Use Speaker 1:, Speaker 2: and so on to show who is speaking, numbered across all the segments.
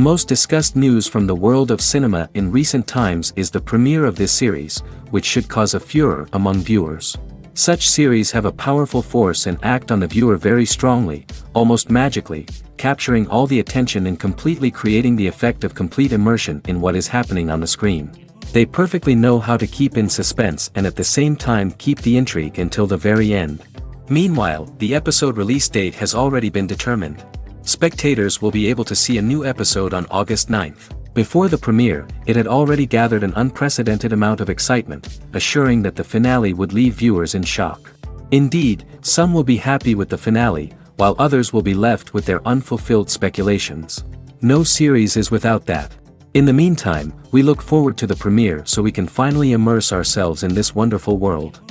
Speaker 1: most discussed news from the world of cinema in recent times is the premiere of this series, which should cause a furor among viewers. Such series have a powerful force and act on the viewer very strongly, almost magically, capturing all the attention and completely creating the effect of complete immersion in what is happening on the screen. They perfectly know how to keep in suspense and at the same time keep the intrigue until the very end. Meanwhile, the episode release date has already been determined. Spectators will be able to see a new episode on August 9th. Before the premiere, it had already gathered an unprecedented amount of excitement, assuring that the finale would leave viewers in shock. Indeed, some will be happy with the finale, while others will be left with their unfulfilled speculations. No series is without that. In the meantime, we look forward to the premiere so we can finally immerse ourselves in this wonderful world.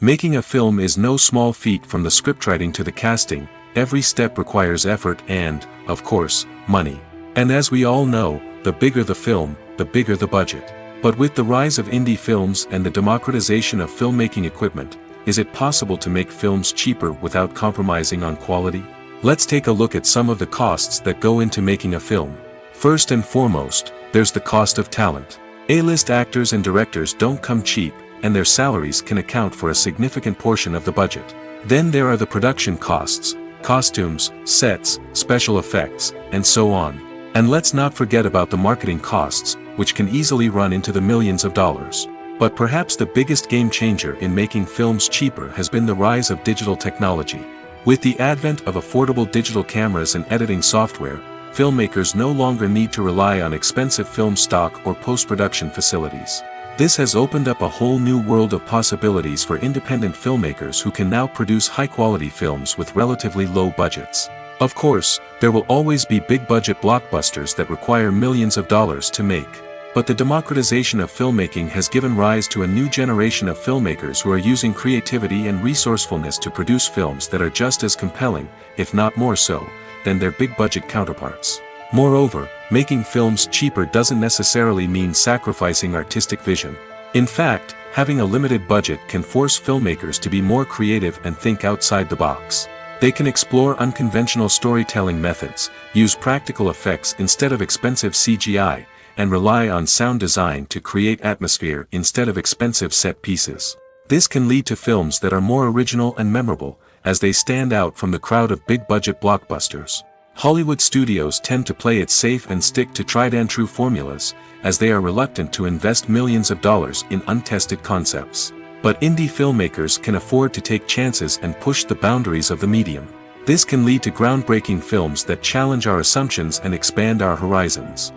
Speaker 2: Making a film is no small feat. From the scriptwriting to the casting, every step requires effort and, of course, money. And as we all know, the bigger the film, the bigger the budget. But with the rise of indie films and the democratization of filmmaking equipment, is it possible to make films cheaper without compromising on quality? Let's take a look at some of the costs that go into making a film. First and foremost, there's the cost of talent. A-list actors and directors don't come cheap, and their salaries can account for a significant portion of the budget. Then there are the production costs, costumes, sets, special effects, and so on. And let's not forget about the marketing costs, which can easily run into the millions of dollars. But perhaps the biggest game changer in making films cheaper has been the rise of digital technology. With the advent of affordable digital cameras and editing software, filmmakers no longer need to rely on expensive film stock or post-production facilities. This has opened up a whole new world of possibilities for independent filmmakers who can now produce high-quality films with relatively low budgets. Of course, there will always be big-budget blockbusters that require millions of dollars to make. But the democratization of filmmaking has given rise to a new generation of filmmakers who are using creativity and resourcefulness to produce films that are just as compelling, if not more so, than their big-budget counterparts. Moreover, making films cheaper doesn't necessarily mean sacrificing artistic vision. In fact, having a limited budget can force filmmakers to be more creative and think outside the box. They can explore unconventional storytelling methods, use practical effects instead of expensive CGI, and rely on sound design to create atmosphere instead of expensive set pieces. This can lead to films that are more original and memorable, as they stand out from the crowd of big-budget blockbusters. Hollywood studios tend to play it safe and stick to tried-and-true formulas, as they are reluctant to invest millions of dollars in untested concepts. But indie filmmakers can afford to take chances and push the boundaries of the medium. This can lead to groundbreaking films that challenge our assumptions and expand our horizons.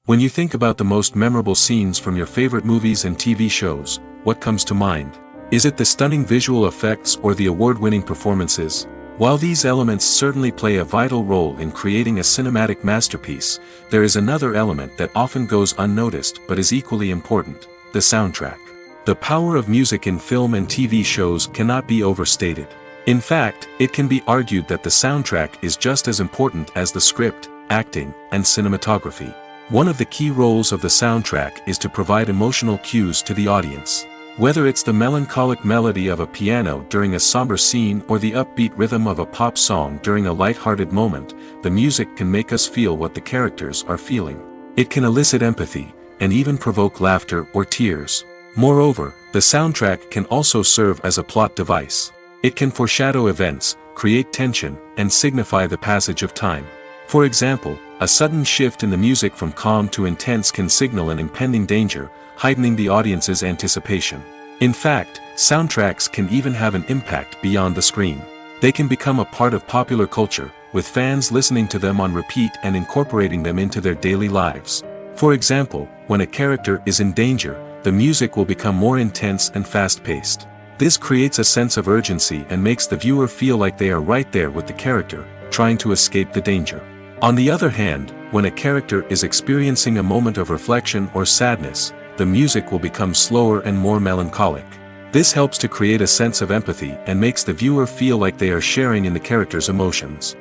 Speaker 2: When you think about the most memorable scenes from your favorite movies and TV shows, what comes to mind? Is it the stunning visual effects or the award-winning performances? While these elements certainly play a vital role in creating a cinematic masterpiece, there is another element that often goes unnoticed but is equally important: the soundtrack. The power of music in film and TV shows cannot be overstated. In fact, it can be argued that the soundtrack is just as important as the script, acting, and cinematography. One of the key roles of the soundtrack is to provide emotional cues to the audience. Whether it's the melancholic melody of a piano during a somber scene or the upbeat rhythm of a pop song during a light-hearted moment, the music can make us feel what the characters are feeling. It can elicit empathy, and even provoke laughter or tears. Moreover, the soundtrack can also serve as a plot device. It can foreshadow events, create tension, and signify the passage of time. For example, a sudden shift in the music from calm to intense can signal an impending danger, heightening the audience's anticipation. In fact, soundtracks can even have an impact beyond the screen. They can become a part of popular culture, with fans listening to them on repeat and incorporating them into their daily lives. For example, when a character is in danger, the music will become more intense and fast-paced. This creates a sense of urgency and makes the viewer feel like they are right there with the character, trying to escape the danger. On the other hand, when a character is experiencing a moment of reflection or sadness, the music will become slower and more melancholic. This helps to create a sense of empathy and makes the viewer feel like they are sharing in the character's emotions.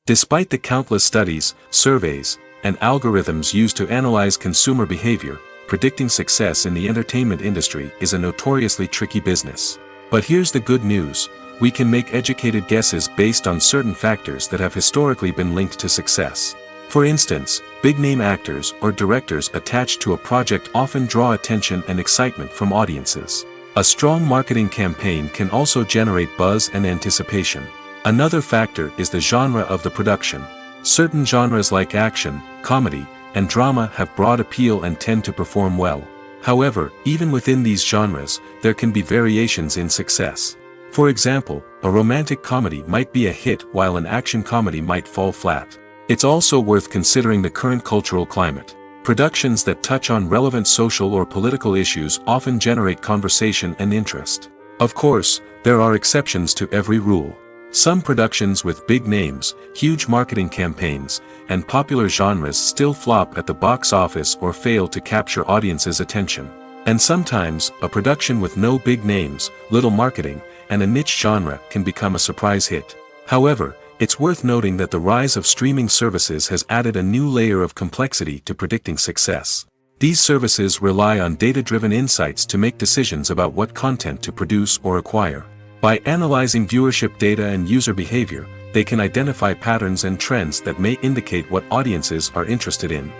Speaker 2: Despite the countless studies, surveys, and algorithms used to analyze consumer behavior, predicting success in the entertainment industry is a notoriously tricky business. But here's the good news: we can make educated guesses based on certain factors that have historically been linked to success. For instance, big-name actors or directors attached to a project often draw attention and excitement from audiences. A strong marketing campaign can also generate buzz and anticipation. Another factor is the genre of the production. Certain genres like action, comedy, and drama have broad appeal and tend to perform well. However, even within these genres, there can be variations in success. For example, a romantic comedy might be a hit while an action comedy might fall flat. It's also worth considering the current cultural climate. Productions that touch on relevant social or political issues often generate conversation and interest. Of course, there are exceptions to every rule. Some productions with big names, huge marketing campaigns, and popular genres still flop at the box office or fail to capture audiences' attention. And sometimes, a production with no big names, little marketing, and a niche genre can become a surprise hit. However, it's worth noting that the rise of streaming services has added a new layer of complexity to predicting success. These services rely on data-driven insights to make decisions about what content to produce or acquire. By analyzing viewership data and user behavior, they can identify patterns and trends that may indicate what audiences are interested in.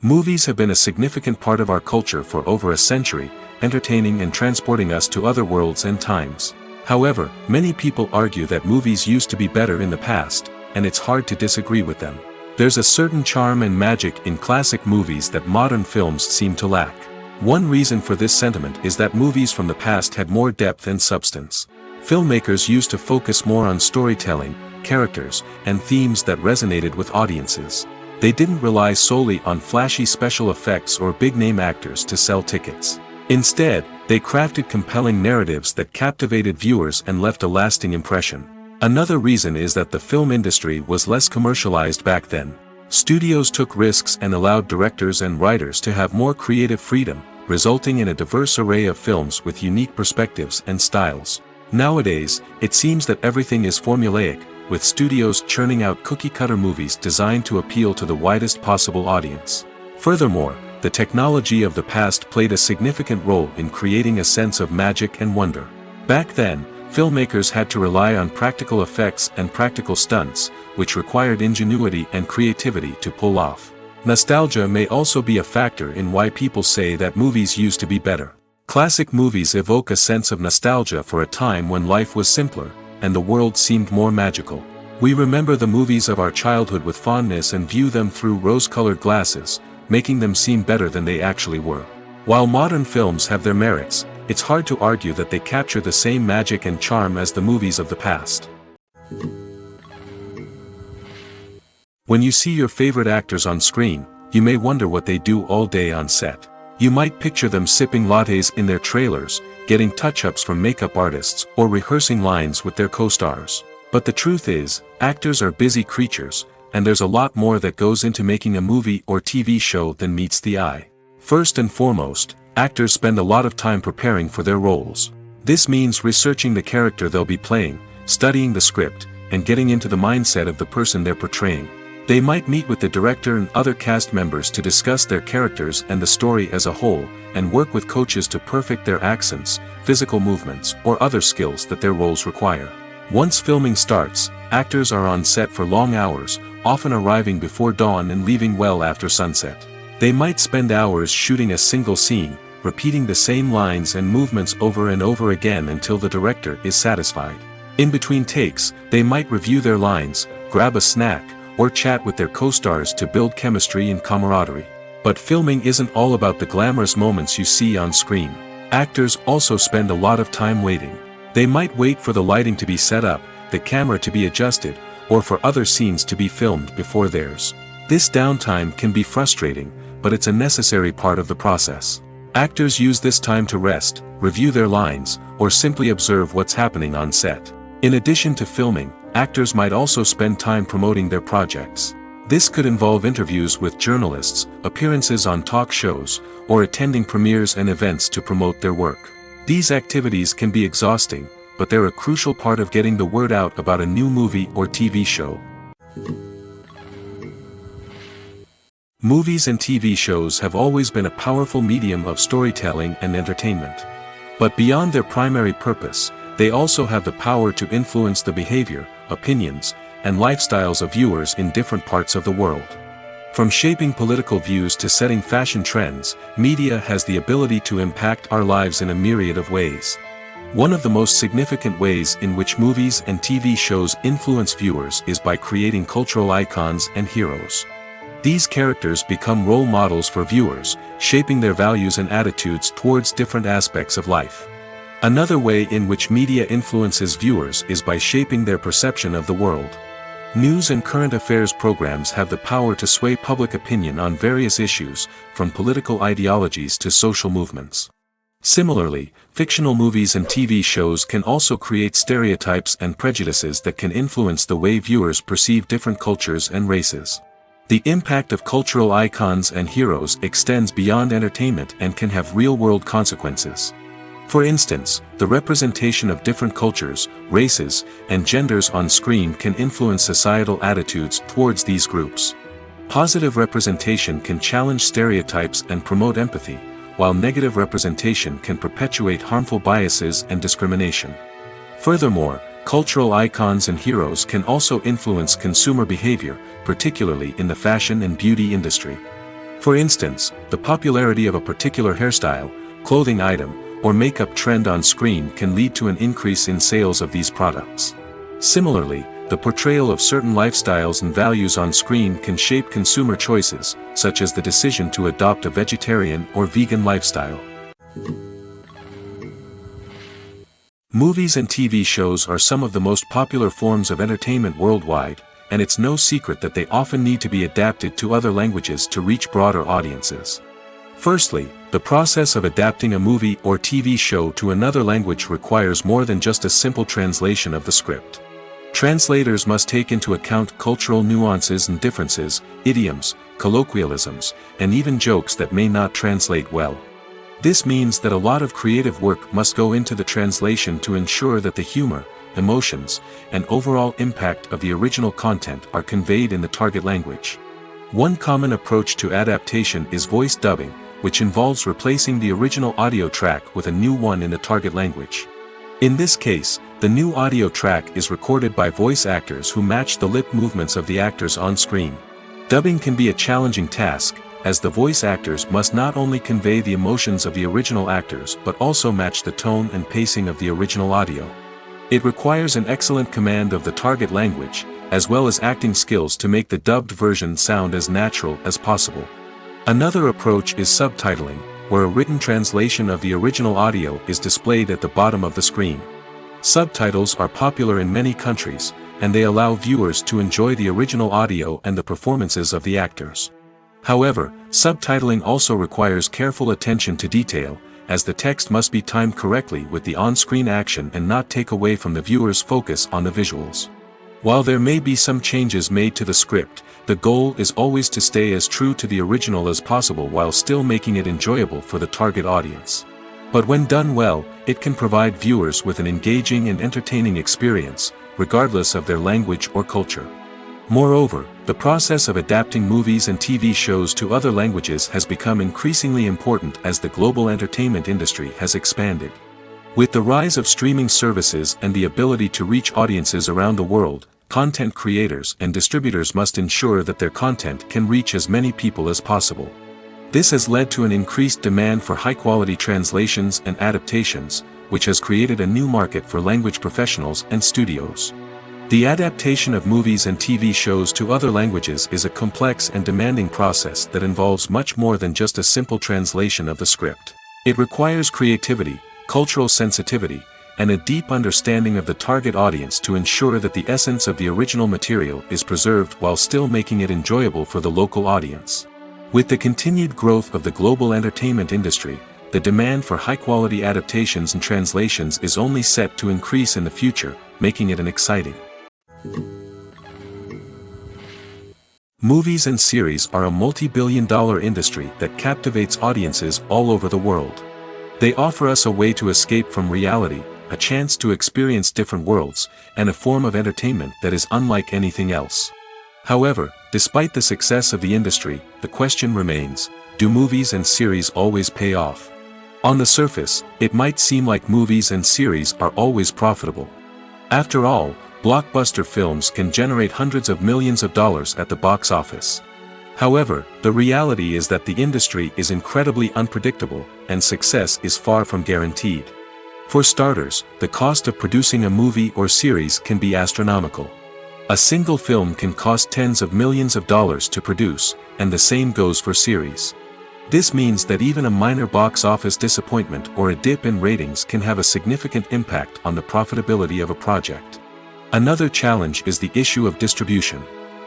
Speaker 2: Movies have been a significant part of our culture for over a century, entertaining and transporting us to other worlds and times. However, many people argue that movies used to be better in the past, and it's hard to disagree with them. There's a certain charm and magic in classic movies that modern films seem to lack. One reason for this sentiment is that movies from the past had more depth and substance. Filmmakers used to focus more on storytelling, characters, and themes that resonated with audiences. They didn't rely solely on flashy special effects or big-name actors to sell tickets. Instead, they crafted compelling narratives that captivated viewers and left a lasting impression. Another reason is that the film industry was less commercialized back then. Studios took risks and allowed directors and writers to have more creative freedom, resulting in a diverse array of films with unique perspectives and styles. Nowadays, it seems that everything is formulaic, with studios churning out cookie-cutter movies designed to appeal to the widest possible audience. Furthermore, the technology of the past played a significant role in creating a sense of magic and wonder. Back then, filmmakers had to rely on practical effects and practical stunts, which required ingenuity and creativity to pull off. Nostalgia may also be a factor in why people say that movies used to be better. Classic movies evoke a sense of nostalgia for a time when life was simpler, and the world seemed more magical. We remember the movies of our childhood with fondness and view them through rose-colored glasses, making them seem better than they actually were. While modern films have their merits, it's hard to argue that they capture the same magic and charm as the movies of the past. When you see your favorite actors on screen, you may wonder what they do all day on set. You might picture them sipping lattes in their trailers, getting touch-ups from makeup artists, or rehearsing lines with their co-stars. But the truth is, actors are busy creatures, and there's a lot more that goes into making a movie or TV show than meets the eye. First and foremost, actors spend a lot of time preparing for their roles. This means researching the character they'll be playing, studying the script, and getting into the mindset of the person they're portraying. They might meet with the director and other cast members to discuss their characters and the story as a whole, and work with coaches to perfect their accents, physical movements, or other skills that their roles require. Once filming starts, actors are on set for long hours, often arriving before dawn and leaving well after sunset. They might spend hours shooting a single scene, repeating the same lines and movements over and over again until the director is satisfied. In between takes, they might review their lines, grab a snack, or chat with their co-stars to build chemistry and camaraderie. But filming isn't all about the glamorous moments you see on screen. Actors also spend a lot of time waiting. They might wait for the lighting to be set up, the camera to be adjusted, or for other scenes to be filmed before theirs. This downtime can be frustrating, but it's a necessary part of the process. Actors use this time to rest, review their lines, or simply observe what's happening on set. In addition to filming, actors might also spend time promoting their projects. This could involve interviews with journalists, appearances on talk shows, or attending premieres and events to promote their work. These activities can be exhausting, but they're a crucial part of getting the word out about a new movie or TV show. Movies and TV shows have always been a powerful medium of storytelling and entertainment. But beyond their primary purpose, they also have the power to influence the behavior, opinions, and lifestyles of viewers in different parts of the world. From shaping political views to setting fashion trends, media has the ability to impact our lives in a myriad of ways. One of the most significant ways in which movies and TV shows influence viewers is by creating cultural icons and heroes. These characters become role models for viewers, shaping their values and attitudes towards different aspects of life. Another way in which media influences viewers is by shaping their perception of the world. News and current affairs programs have the power to sway public opinion on various issues, from political ideologies to social movements. Similarly, fictional movies and TV shows can also create stereotypes and prejudices that can influence the way viewers perceive different cultures and races. The impact of cultural icons and heroes extends beyond entertainment and can have real-world consequences. For instance, the representation of different cultures, races, and genders on screen can influence societal attitudes towards these groups. Positive representation can challenge stereotypes and promote empathy, while negative representation can perpetuate harmful biases and discrimination. Furthermore, cultural icons and heroes can also influence consumer behavior, particularly in the fashion and beauty industry. For instance, the popularity of a particular hairstyle, clothing item, or makeup trend on screen can lead to an increase in sales of these products. Similarly, the portrayal of certain lifestyles and values on screen can shape consumer choices, such as the decision to adopt a vegetarian or vegan lifestyle. Movies and TV shows are some of the most popular forms of entertainment worldwide, and it's no secret that they often need to be adapted to other languages to reach broader audiences. Firstly, the process of adapting a movie or TV show to another language requires more than just a simple translation of the script. Translators must take into account cultural nuances and differences, idioms, colloquialisms, and even jokes that may not translate well. This means that a lot of creative work must go into the translation to ensure that the humor, emotions, and overall impact of the original content are conveyed in the target language. One common approach to adaptation is voice dubbing, which involves replacing the original audio track with a new one in the target language. In this case, the new audio track is recorded by voice actors who match the lip movements of the actors on screen. Dubbing can be a challenging task, as the voice actors must not only convey the emotions of the original actors but also match the tone and pacing of the original audio. It requires an excellent command of the target language, as well as acting skills to make the dubbed version sound as natural as possible. Another approach is subtitling, where a written translation of the original audio is displayed at the bottom of the screen. Subtitles are popular in many countries, and they allow viewers to enjoy the original audio and the performances of the actors. However, subtitling also requires careful attention to detail, as the text must be timed correctly with the on-screen action and not take away from the viewer's focus on the visuals. While there may be some changes made to the script, the goal is always to stay as true to the original as possible while still making it enjoyable for the target audience. But when done well, it can provide viewers with an engaging and entertaining experience, regardless of their language or culture. Moreover, the process of adapting movies and TV shows to other languages has become increasingly important as the global entertainment industry has expanded. With the rise of streaming services and the ability to reach audiences around the world, content creators and distributors must ensure that their content can reach as many people as possible. This has led to an increased demand for high-quality translations and adaptations, which has created a new market for language professionals and studios. The adaptation of movies and TV shows to other languages is a complex and demanding process that involves much more than just a simple translation of the script. It requires creativity, cultural sensitivity, and a deep understanding of the target audience to ensure that the essence of the original material is preserved while still making it enjoyable for the local audience. With the continued growth of the global entertainment industry, the demand for high-quality adaptations and translations is only set to increase in the future, making it an exciting. Movies and series are a multi-billion-dollar industry that captivates audiences all over the world. They offer us a way to escape from reality, a chance to experience different worlds, and a form of entertainment that is unlike anything else. However, Despite the success of the industry, the question remains, do movies and series always pay off? On the surface, it might seem like movies and series are always profitable. After all, blockbuster films can generate hundreds of millions of dollars at the box office. However, the reality is that the industry is incredibly unpredictable, and success is far from guaranteed. For starters, the cost of producing a movie or series can be astronomical. A single film can cost tens of millions of dollars to produce, and the same goes for series. This means that even a minor box office disappointment or a dip in ratings can have a significant impact on the profitability of a project. Another challenge is the issue of distribution.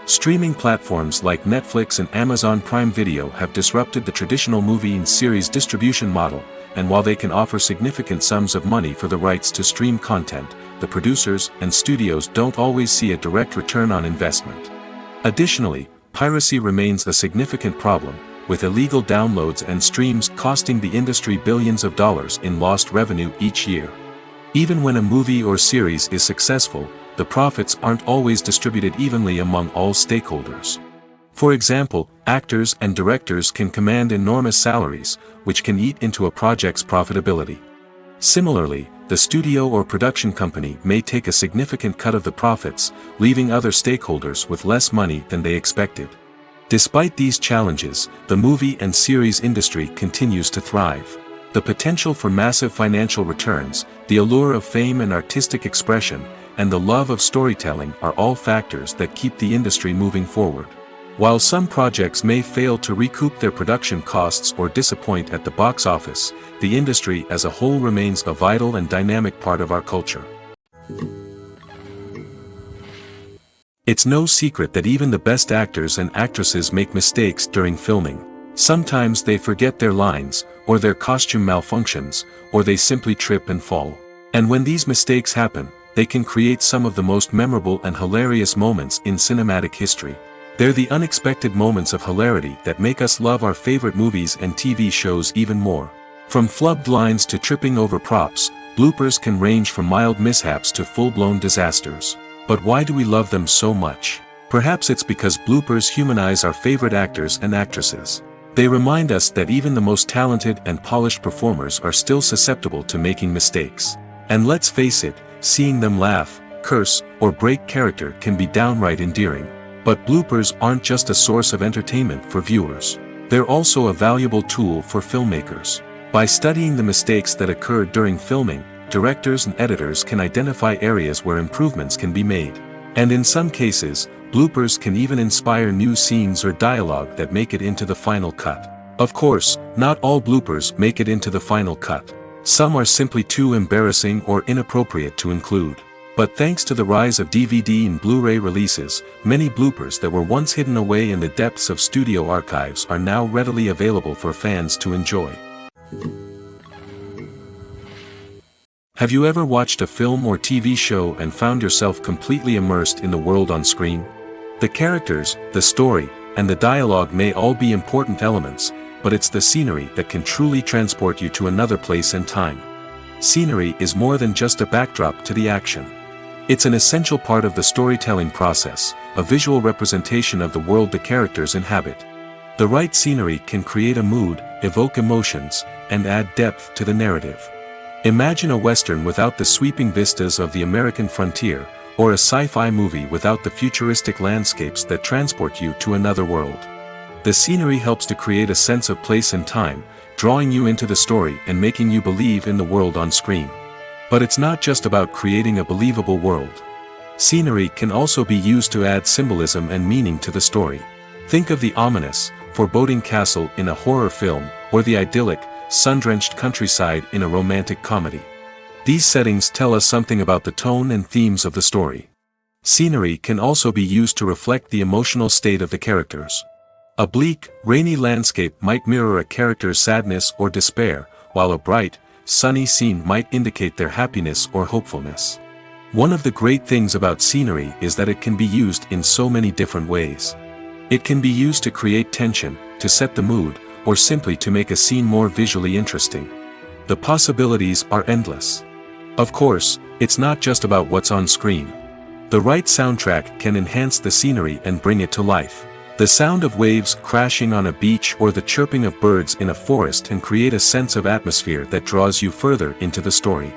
Speaker 2: Streaming platforms like Netflix and Amazon Prime Video have disrupted the traditional movie and series distribution model, and while they can offer significant sums of money for the rights to stream content, the producers and studios don't always see a direct return on investment. Additionally, piracy remains a significant problem, with illegal downloads and streams costing the industry billions of dollars in lost revenue each year. Even when a movie or series is successful, the profits aren't always distributed evenly among all stakeholders. For example, actors and directors can command enormous salaries, which can eat into a project's profitability. Similarly, the studio or production company may take a significant cut of the profits, leaving other stakeholders with less money than they expected. Despite these challenges, the movie and series industry continues to thrive. The potential for massive financial returns, the allure of fame and artistic expression, and the love of storytelling are all factors that keep the industry moving forward. While some projects may fail to recoup their production costs or disappoint at the box office, the industry as a whole remains a vital and dynamic part of our culture. It's no secret that even the best actors and actresses make mistakes during filming. Sometimes they forget their lines, or their costume malfunctions, or they simply trip and fall. And when these mistakes happen, they can create some of the most memorable and hilarious moments in cinematic history. They're the unexpected moments of hilarity that make us love our favorite movies and TV shows even more. From flubbed lines to tripping over props, bloopers can range from mild mishaps to full-blown disasters. But why do we love them so much? Perhaps it's because bloopers humanize our favorite actors and actresses. They remind us that even the most talented and polished performers are still susceptible to making mistakes. And let's face it, seeing them laugh, curse, or break character can be downright endearing. But bloopers aren't just a source of entertainment for viewers. They're also a valuable tool for filmmakers. By studying the mistakes that occurred during filming, directors and editors can identify areas where improvements can be made. And in some cases, bloopers can even inspire new scenes or dialogue that make it into the final cut. Of course, not all bloopers make it into the final cut. Some are simply too embarrassing or inappropriate to include. But thanks to the rise of DVD and Blu-ray releases, many bloopers that were once hidden away in the depths of studio archives are now readily available for fans to enjoy. Have you ever watched a film or TV show and found yourself completely immersed in the world on screen? The characters, the story, and the dialogue may all be important elements, but it's the scenery that can truly transport you to another place and time. Scenery is more than just a backdrop to the action. It's an essential part of the storytelling process, a visual representation of the world the characters inhabit. The right scenery can create a mood, evoke emotions, and add depth to the narrative. Imagine a Western without the sweeping vistas of the American frontier, or a sci-fi movie without the futuristic landscapes that transport you to another world. The scenery helps to create a sense of place and time, drawing you into the story and making you believe in the world on screen. But it's not just about creating a believable world. Scenery can also be used to add symbolism and meaning to the story. Think of the ominous, foreboding castle in a horror film, or the idyllic, sun-drenched countryside in a romantic comedy. These settings tell us something about the tone and themes of the story. Scenery can also be used to reflect the emotional state of the characters. A bleak, rainy landscape might mirror a character's sadness or despair, while a bright, sunny scene might indicate their happiness or hopefulness. One of the great things about scenery is that it can be used in so many different ways. It can be used to create tension, to set the mood, or simply to make a scene more visually interesting. The possibilities are endless. Of course, it's not just about what's on screen. The right soundtrack can enhance the scenery and bring it to life. The sound of waves crashing on a beach or the chirping of birds in a forest can create a sense of atmosphere that draws you further into the story.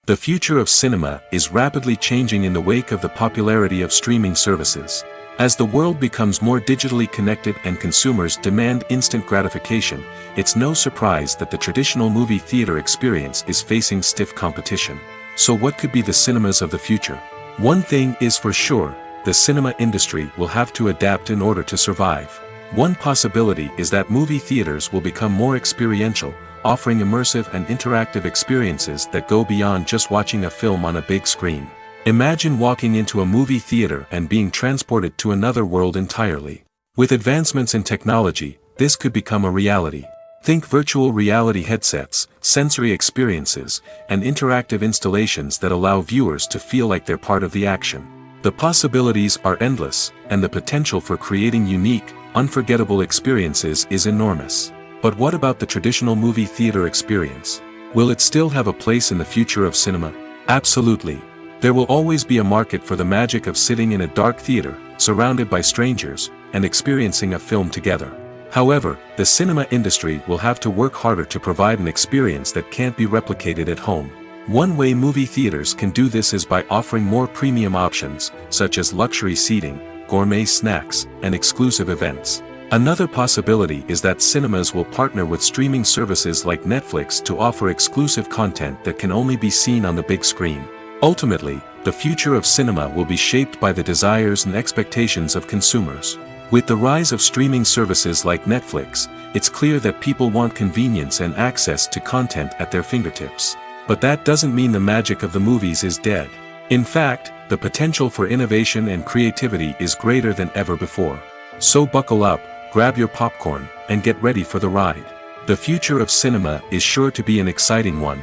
Speaker 2: The future of cinema is rapidly changing in the wake of the popularity of streaming services. As the world becomes more digitally connected and consumers demand instant gratification, it's no surprise that the traditional movie theater experience is facing stiff competition. So what could be the cinemas of the future? One thing is for sure, the cinema industry will have to adapt in order to survive. One possibility is that movie theaters will become more experiential, offering immersive and interactive experiences that go beyond just watching a film on a big screen. Imagine walking into a movie theater and being transported to another world entirely. With advancements in technology, this could become a reality. Think virtual reality headsets, sensory experiences, and interactive installations that allow viewers to feel like they're part of the action. The possibilities are endless, and the potential for creating unique, unforgettable experiences is enormous. But what about the traditional movie theater experience? Will it still have a place in the future of cinema? Absolutely. There will always be a market for the magic of sitting in a dark theater, surrounded by strangers, and experiencing a film together. However, the cinema industry will have to work harder to provide an experience that can't be replicated at home. One way movie theaters can do this is by offering more premium options, such as luxury seating, gourmet snacks, and exclusive events. Another possibility is that cinemas will partner with streaming services like Netflix to offer exclusive content that can only be seen on the big screen. Ultimately, the future of cinema will be shaped by the desires and expectations of consumers. With the rise of streaming services like Netflix, it's clear that people want convenience and access to content at their fingertips. But that doesn't mean the magic of the movies is dead. In fact, the potential for innovation and creativity is greater than ever before. So buckle up, grab your popcorn, and get ready for the ride. The future of cinema is sure to be an exciting one.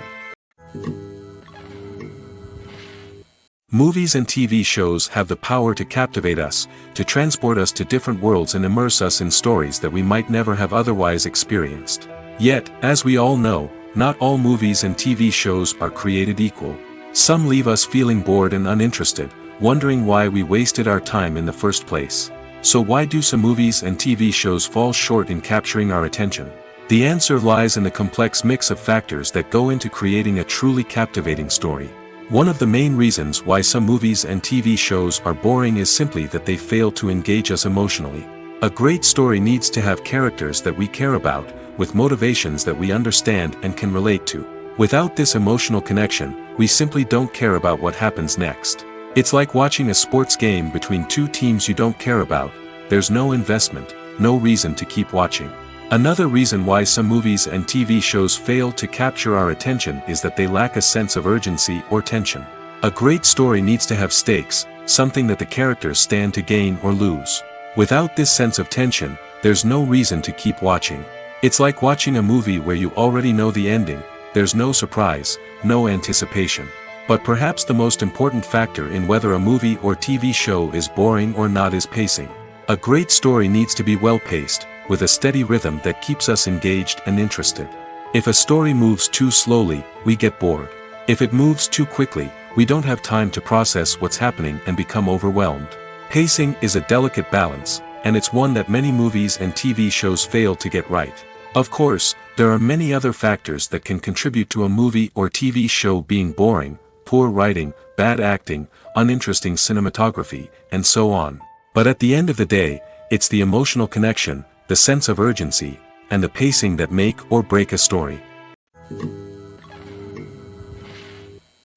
Speaker 2: Movies and TV shows have the power to captivate us, to transport us to different worlds and immerse us in stories that we might never have otherwise experienced. Yet, as we all know, not all movies and TV shows are created equal. Some leave us feeling bored and uninterested, wondering why we wasted our time in the first place. So why do some movies and TV shows fall short in capturing our attention? The answer lies in the complex mix of factors that go into creating a truly captivating story. One of the main reasons why some movies and TV shows are boring is simply that they fail to engage us emotionally. A great story needs to have characters that we care about, with motivations that we understand and can relate to. Without this emotional connection, we simply don't care about what happens next. It's like watching a sports game between two teams you don't care about. There's no investment, no reason to keep watching. Another reason why some movies and TV shows fail to capture our attention is that they lack a sense of urgency or tension. A great story needs to have stakes, something that the characters stand to gain or lose. Without this sense of tension, there's no reason to keep watching. It's like watching a movie where you already know the ending, there's no surprise, no anticipation. But perhaps the most important factor in whether a movie or TV show is boring or not is pacing. A great story needs to be well-paced, with a steady rhythm that keeps us engaged and interested. If a story moves too slowly, we get bored. If it moves too quickly, we don't have time to process what's happening and become overwhelmed. Pacing is a delicate balance, and it's one that many movies and TV shows fail to get right. Of course, there are many other factors that can contribute to a movie or TV show being boring: poor writing, bad acting, uninteresting cinematography, and so on. But at the end of the day, it's the emotional connection, the sense of urgency, and the pacing that make or break a story.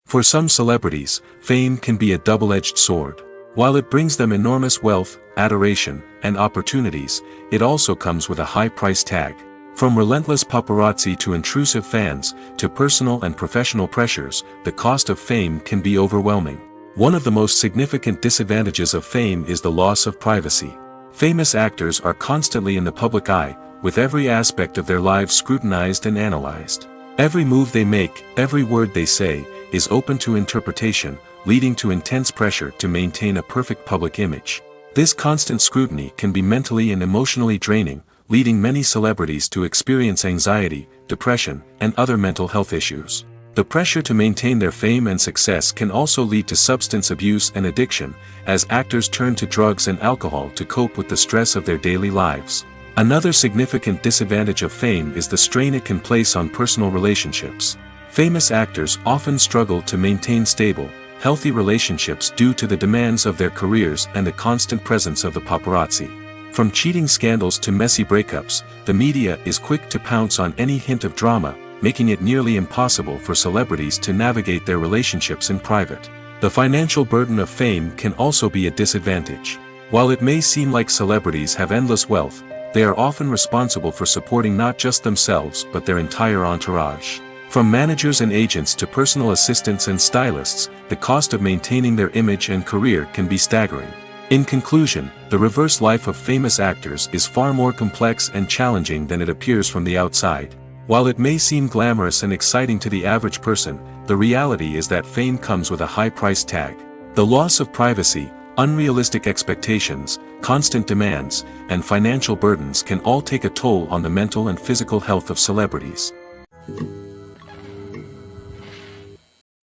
Speaker 2: For some celebrities, fame can be a double-edged sword. While it brings them enormous wealth, adoration, and opportunities, it also comes with a high price tag. From relentless paparazzi to intrusive fans, to personal and professional pressures, the cost of fame can be overwhelming. One of the most significant disadvantages of fame is the loss of privacy. Famous actors are constantly in the public eye, with every aspect of their lives scrutinized and analyzed. Every move they make, every word they say, is open to interpretation, leading to intense pressure to maintain a perfect public image. This constant scrutiny can be mentally and emotionally draining, leading many celebrities to experience anxiety, depression, and other mental health issues. The pressure to maintain their fame and success can also lead to substance abuse and addiction, as actors turn to drugs and alcohol to cope with the stress of their daily lives. Another significant disadvantage of fame is the strain it can place on personal relationships. Famous actors often struggle to maintain stable, healthy relationships due to the demands of their careers and the constant presence of the paparazzi. From cheating scandals to messy breakups, the media is quick to pounce on any hint of drama, making it nearly impossible for celebrities to navigate their relationships in private. The financial burden of fame can also be a disadvantage. While it may seem like celebrities have endless wealth, they are often responsible for supporting not just themselves but their entire entourage. From managers and agents to personal assistants and stylists, the cost of maintaining their image and career can be staggering. In conclusion, the reverse life of famous actors is far more complex and challenging than it appears from the outside. While it may seem glamorous and exciting to the average person, the reality is that fame comes with a high price tag. The loss of privacy, unrealistic expectations, constant demands, and financial burdens can all take a toll on the mental and physical health of celebrities.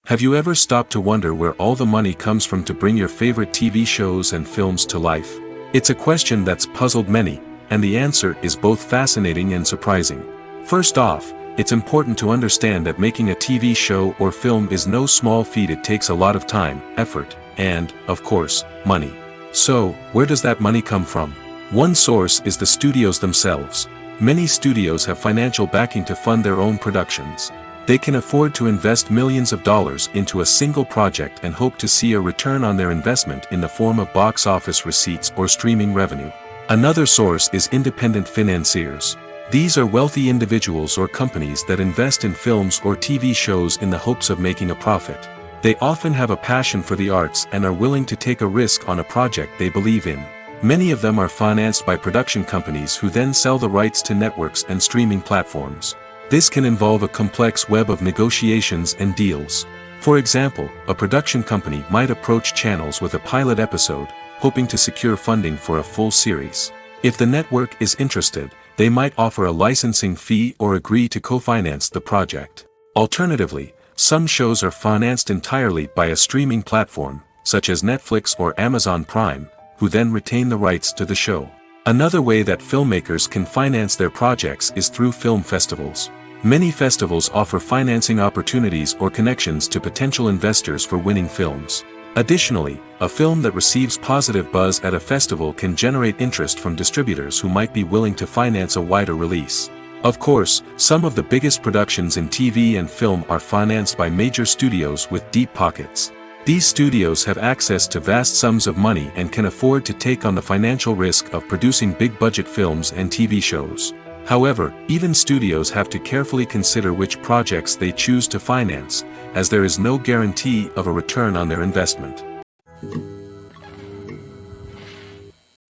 Speaker 2: Have you ever stopped to wonder where all the money comes from to bring your favorite TV shows and films to life? It's a question that's puzzled many, and the answer is both fascinating and surprising. First off, it's important to understand that making a TV show or film is no small feat. It takes a lot of time, effort, and, of course, money. So, where does that money come from? One source is the studios themselves. Many studios have financial backing to fund their own productions. They can afford to invest millions of dollars into a single project and hope to see a return on their investment in the form of box office receipts or streaming revenue. Another source is independent financiers. These are wealthy individuals or companies that invest in films or TV shows in the hopes of making a profit. They often have a passion for the arts and are willing to take a risk on a project they believe in. Many of them are financed by production companies who then sell the rights to networks and streaming platforms. This can involve a complex web of negotiations and deals. For example, a production company might approach channels with a pilot episode, hoping to secure funding for a full series. If the network is interested, they might offer a licensing fee or agree to co-finance the project. Alternatively, some shows are financed entirely by a streaming platform, such as Netflix or Amazon Prime, who then retain the rights to the show. Another way that filmmakers can finance their projects is through film festivals. Many festivals offer financing opportunities or connections to potential investors for winning films. Additionally, a film that receives positive buzz at a festival can generate interest from distributors who might be willing to finance a wider release. Of course, some of the biggest productions in TV and film are financed by major studios with deep pockets. These studios have access to vast sums of money and can afford to take on the financial risk of producing big-budget films and TV shows. However, even studios have to carefully consider which projects they choose to finance, as there is no guarantee of a return on their investment.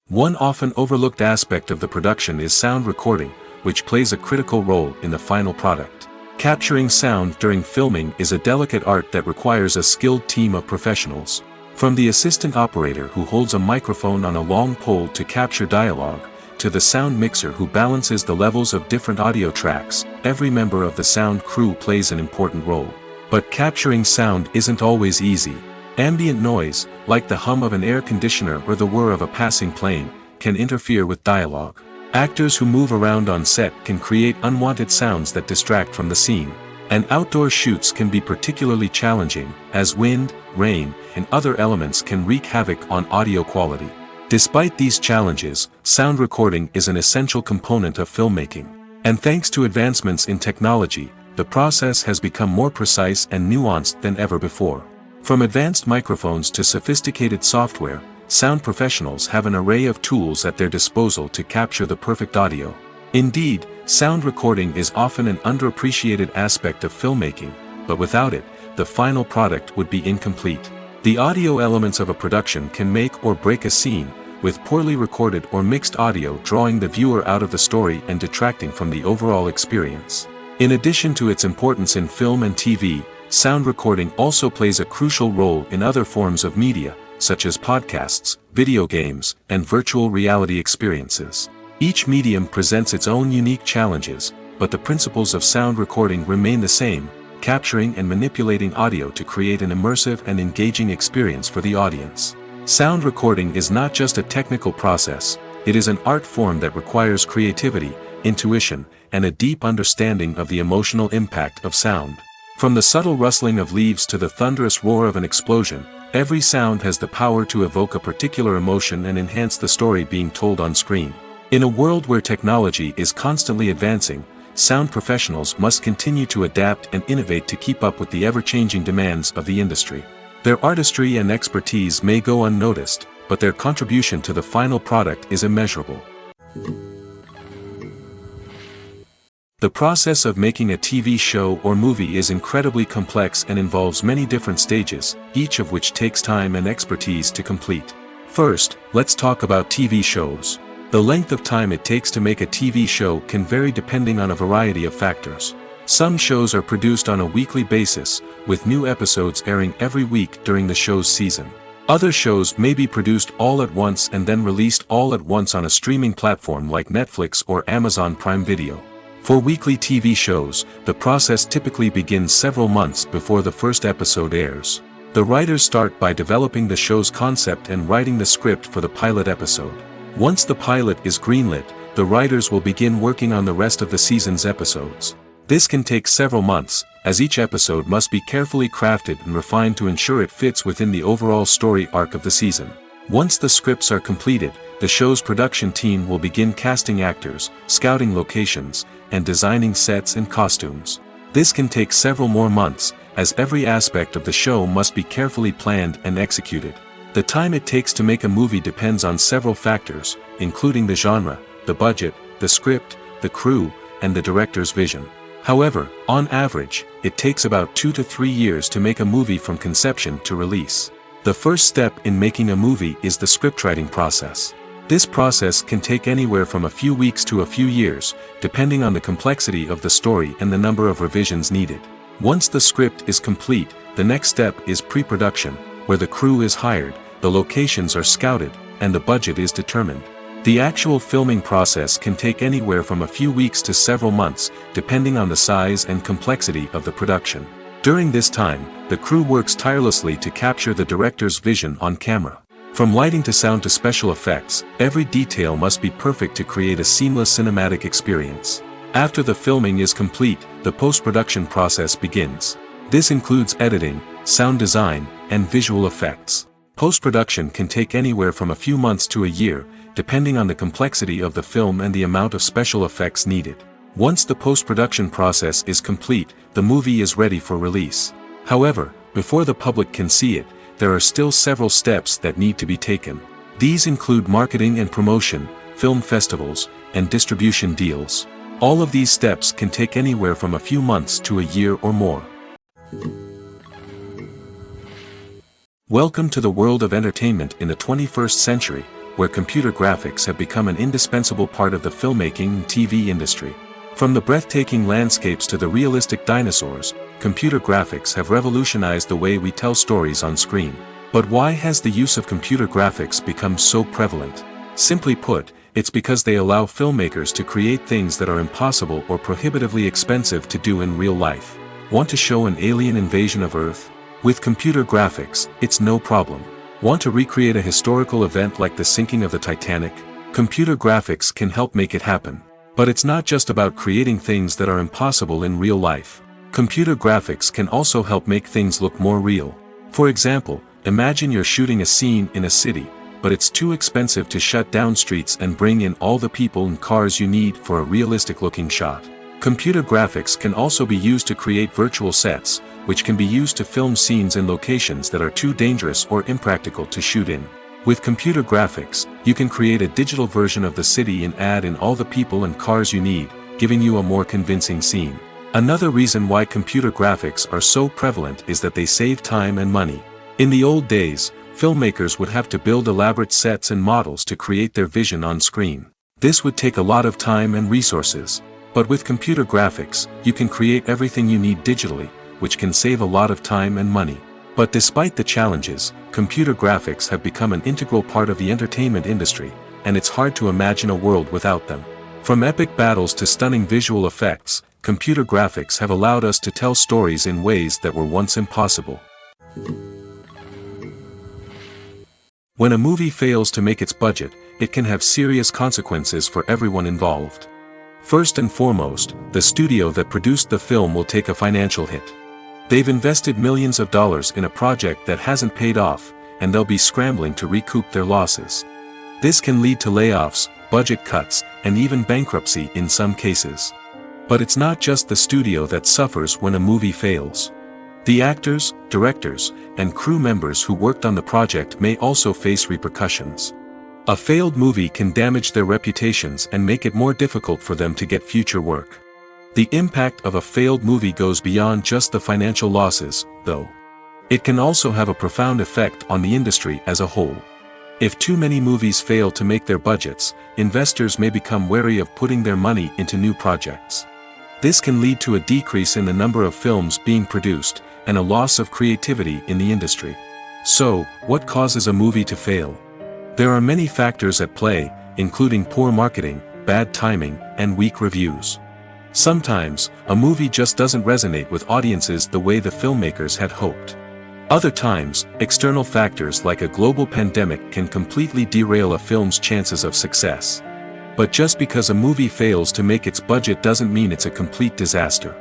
Speaker 2: One often overlooked aspect of the production is sound recording, which plays a critical role in the final product. Capturing sound during filming is a delicate art that requires a skilled team of professionals. From the assistant operator who holds a microphone on a long pole to capture dialogue, to the sound mixer who balances the levels of different audio tracks, every member of the sound crew plays an important role. But capturing sound isn't always easy. Ambient noise, like the hum of an air conditioner or the whir of a passing plane, can interfere with dialogue. Actors who move around on set can create unwanted sounds that distract from the scene. And outdoor shoots can be particularly challenging, as wind, rain, and other elements can wreak havoc on audio quality. Despite these challenges, sound recording is an essential component of filmmaking. And thanks to advancements in technology, the process has become more precise and nuanced than ever before. From advanced microphones to sophisticated software, sound professionals have an array of tools at their disposal to capture the perfect audio. Indeed, sound recording is often an underappreciated aspect of filmmaking, but without it, the final product would be incomplete. The audio elements of a production can make or break a scene, with poorly recorded or mixed audio drawing the viewer out of the story and detracting from the overall experience. In addition to its importance in film and TV, sound recording also plays a crucial role in other forms of media, such as podcasts, video games, and virtual reality experiences. Each medium presents its own unique challenges, but the principles of sound recording remain the same: capturing and manipulating audio to create an immersive and engaging experience for the audience. Sound recording is not just a technical process, it is an art form that requires creativity, intuition, and a deep understanding of the emotional impact of sound. From the subtle rustling of leaves to the thunderous roar of an explosion, every sound has the power to evoke a particular emotion and enhance the story being told on screen. In a world where technology is constantly advancing, sound professionals must continue to adapt and innovate to keep up with the ever-changing demands of the industry. Their artistry and expertise may go unnoticed, but their contribution to the final product is immeasurable. The process of making a TV show or movie is incredibly complex and involves many different stages, each of which takes time and expertise to complete. First, let's talk about TV shows. The length of time it takes to make a TV show can vary depending on a variety of factors. Some shows are produced on a weekly basis, with new episodes airing every week during the show's season. Other shows may be produced all at once and then released all at once on a streaming platform like Netflix or Amazon Prime Video. For weekly TV shows, the process typically begins several months before the first episode airs. The writers start by developing the show's concept and writing the script for the pilot episode. Once the pilot is greenlit, the writers will begin working on the rest of the season's episodes. This can take several months, as each episode must be carefully crafted and refined to ensure it fits within the overall story arc of the season. Once the scripts are completed, the show's production team will begin casting actors, scouting locations, and designing sets and costumes. This can take several more months, as every aspect of the show must be carefully planned and executed. The time it takes to make a movie depends on several factors, including the genre, the budget, the script, the crew, and the director's vision. However, on average, it takes about 2 to 3 years to make a movie from conception to release. The first step in making a movie is the scriptwriting process. This process can take anywhere from a few weeks to a few years, depending on the complexity of the story and the number of revisions needed. Once the script is complete, the next step is pre-production, where the crew is hired, the locations are scouted, and the budget is determined. The actual filming process can take anywhere from a few weeks to several months, depending on the size and complexity of the production. During this time, the crew works tirelessly to capture the director's vision on camera. From lighting to sound to special effects, every detail must be perfect to create a seamless cinematic experience. After the filming is complete, the post-production process begins. This includes editing, sound design, and visual effects. Post-production can take anywhere from a few months to a year, depending on the complexity of the film and the amount of special effects needed. Once the post-production process is complete, the movie is ready for release. However, before the public can see it, there are still several steps that need to be taken. These include marketing and promotion, film festivals, and distribution deals. All of these steps can take anywhere from a few months to a year or more. Welcome to the world of entertainment in the 21st century, where computer graphics have become an indispensable part of the filmmaking and TV industry. From the breathtaking landscapes to the realistic dinosaurs, computer graphics have revolutionized the way we tell stories on screen. But why has the use of computer graphics become so prevalent? Simply put, it's because they allow filmmakers to create things that are impossible or prohibitively expensive to do in real life. Want to show an alien invasion of Earth? With computer graphics, it's no problem. Want to recreate a historical event like the sinking of the Titanic? Computer graphics can help make it happen. But it's not just about creating things that are impossible in real life. Computer graphics can also help make things look more real. For example, imagine you're shooting a scene in a city, but it's too expensive to shut down streets and bring in all the people and cars you need for a realistic-looking shot. Computer graphics can also be used to create virtual sets, which can be used to film scenes in locations that are too dangerous or impractical to shoot in. With computer graphics, you can create a digital version of the city and add in all the people and cars you need, giving you a more convincing scene. Another reason why computer graphics are so prevalent is that they save time and money. In the old days, filmmakers would have to build elaborate sets and models to create their vision on screen. This would take a lot of time and resources. But with computer graphics, you can create everything you need digitally, which can save a lot of time and money. But despite the challenges, computer graphics have become an integral part of the entertainment industry, and it's hard to imagine a world without them. From epic battles to stunning visual effects, computer graphics have allowed us to tell stories in ways that were once impossible. When a movie fails to make its budget, it can have serious consequences for everyone involved. First and foremost, the studio that produced the film will take a financial hit. They've invested millions of dollars in a project that hasn't paid off, and they'll be scrambling to recoup their losses. This can lead to layoffs, budget cuts, and even bankruptcy in some cases. But it's not just the studio that suffers when a movie fails. The actors, directors, and crew members who worked on the project may also face repercussions. A failed movie can damage their reputations and make it more difficult for them to get future work. The impact of a failed movie goes beyond just the financial losses, though. It can also have a profound effect on the industry as a whole. If too many movies fail to make their budgets, investors may become wary of putting their money into new projects. This can lead to a decrease in the number of films being produced, and a loss of creativity in the industry. So, what causes a movie to fail? There are many factors at play, including poor marketing, bad timing, and weak reviews. Sometimes, a movie just doesn't resonate with audiences the way the filmmakers had hoped. Other times, external factors like a global pandemic can completely derail a film's chances of success. But just because a movie fails to make its budget doesn't mean it's a complete disaster.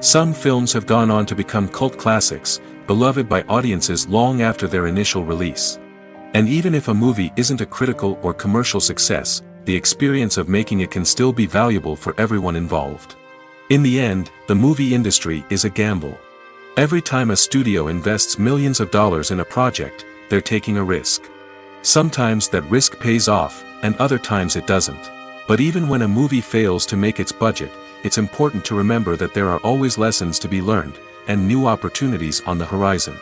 Speaker 2: Some films have gone on to become cult classics, beloved by audiences long after their initial release. And even if a movie isn't a critical or commercial success, the experience of making it can still be valuable for everyone involved. In the end, the movie industry is a gamble. Every time a studio invests millions of dollars in a project, they're taking a risk. Sometimes that risk pays off, and other times it doesn't. But even when a movie fails to make its budget, it's important to remember that there are always lessons to be learned, and new opportunities on the horizon.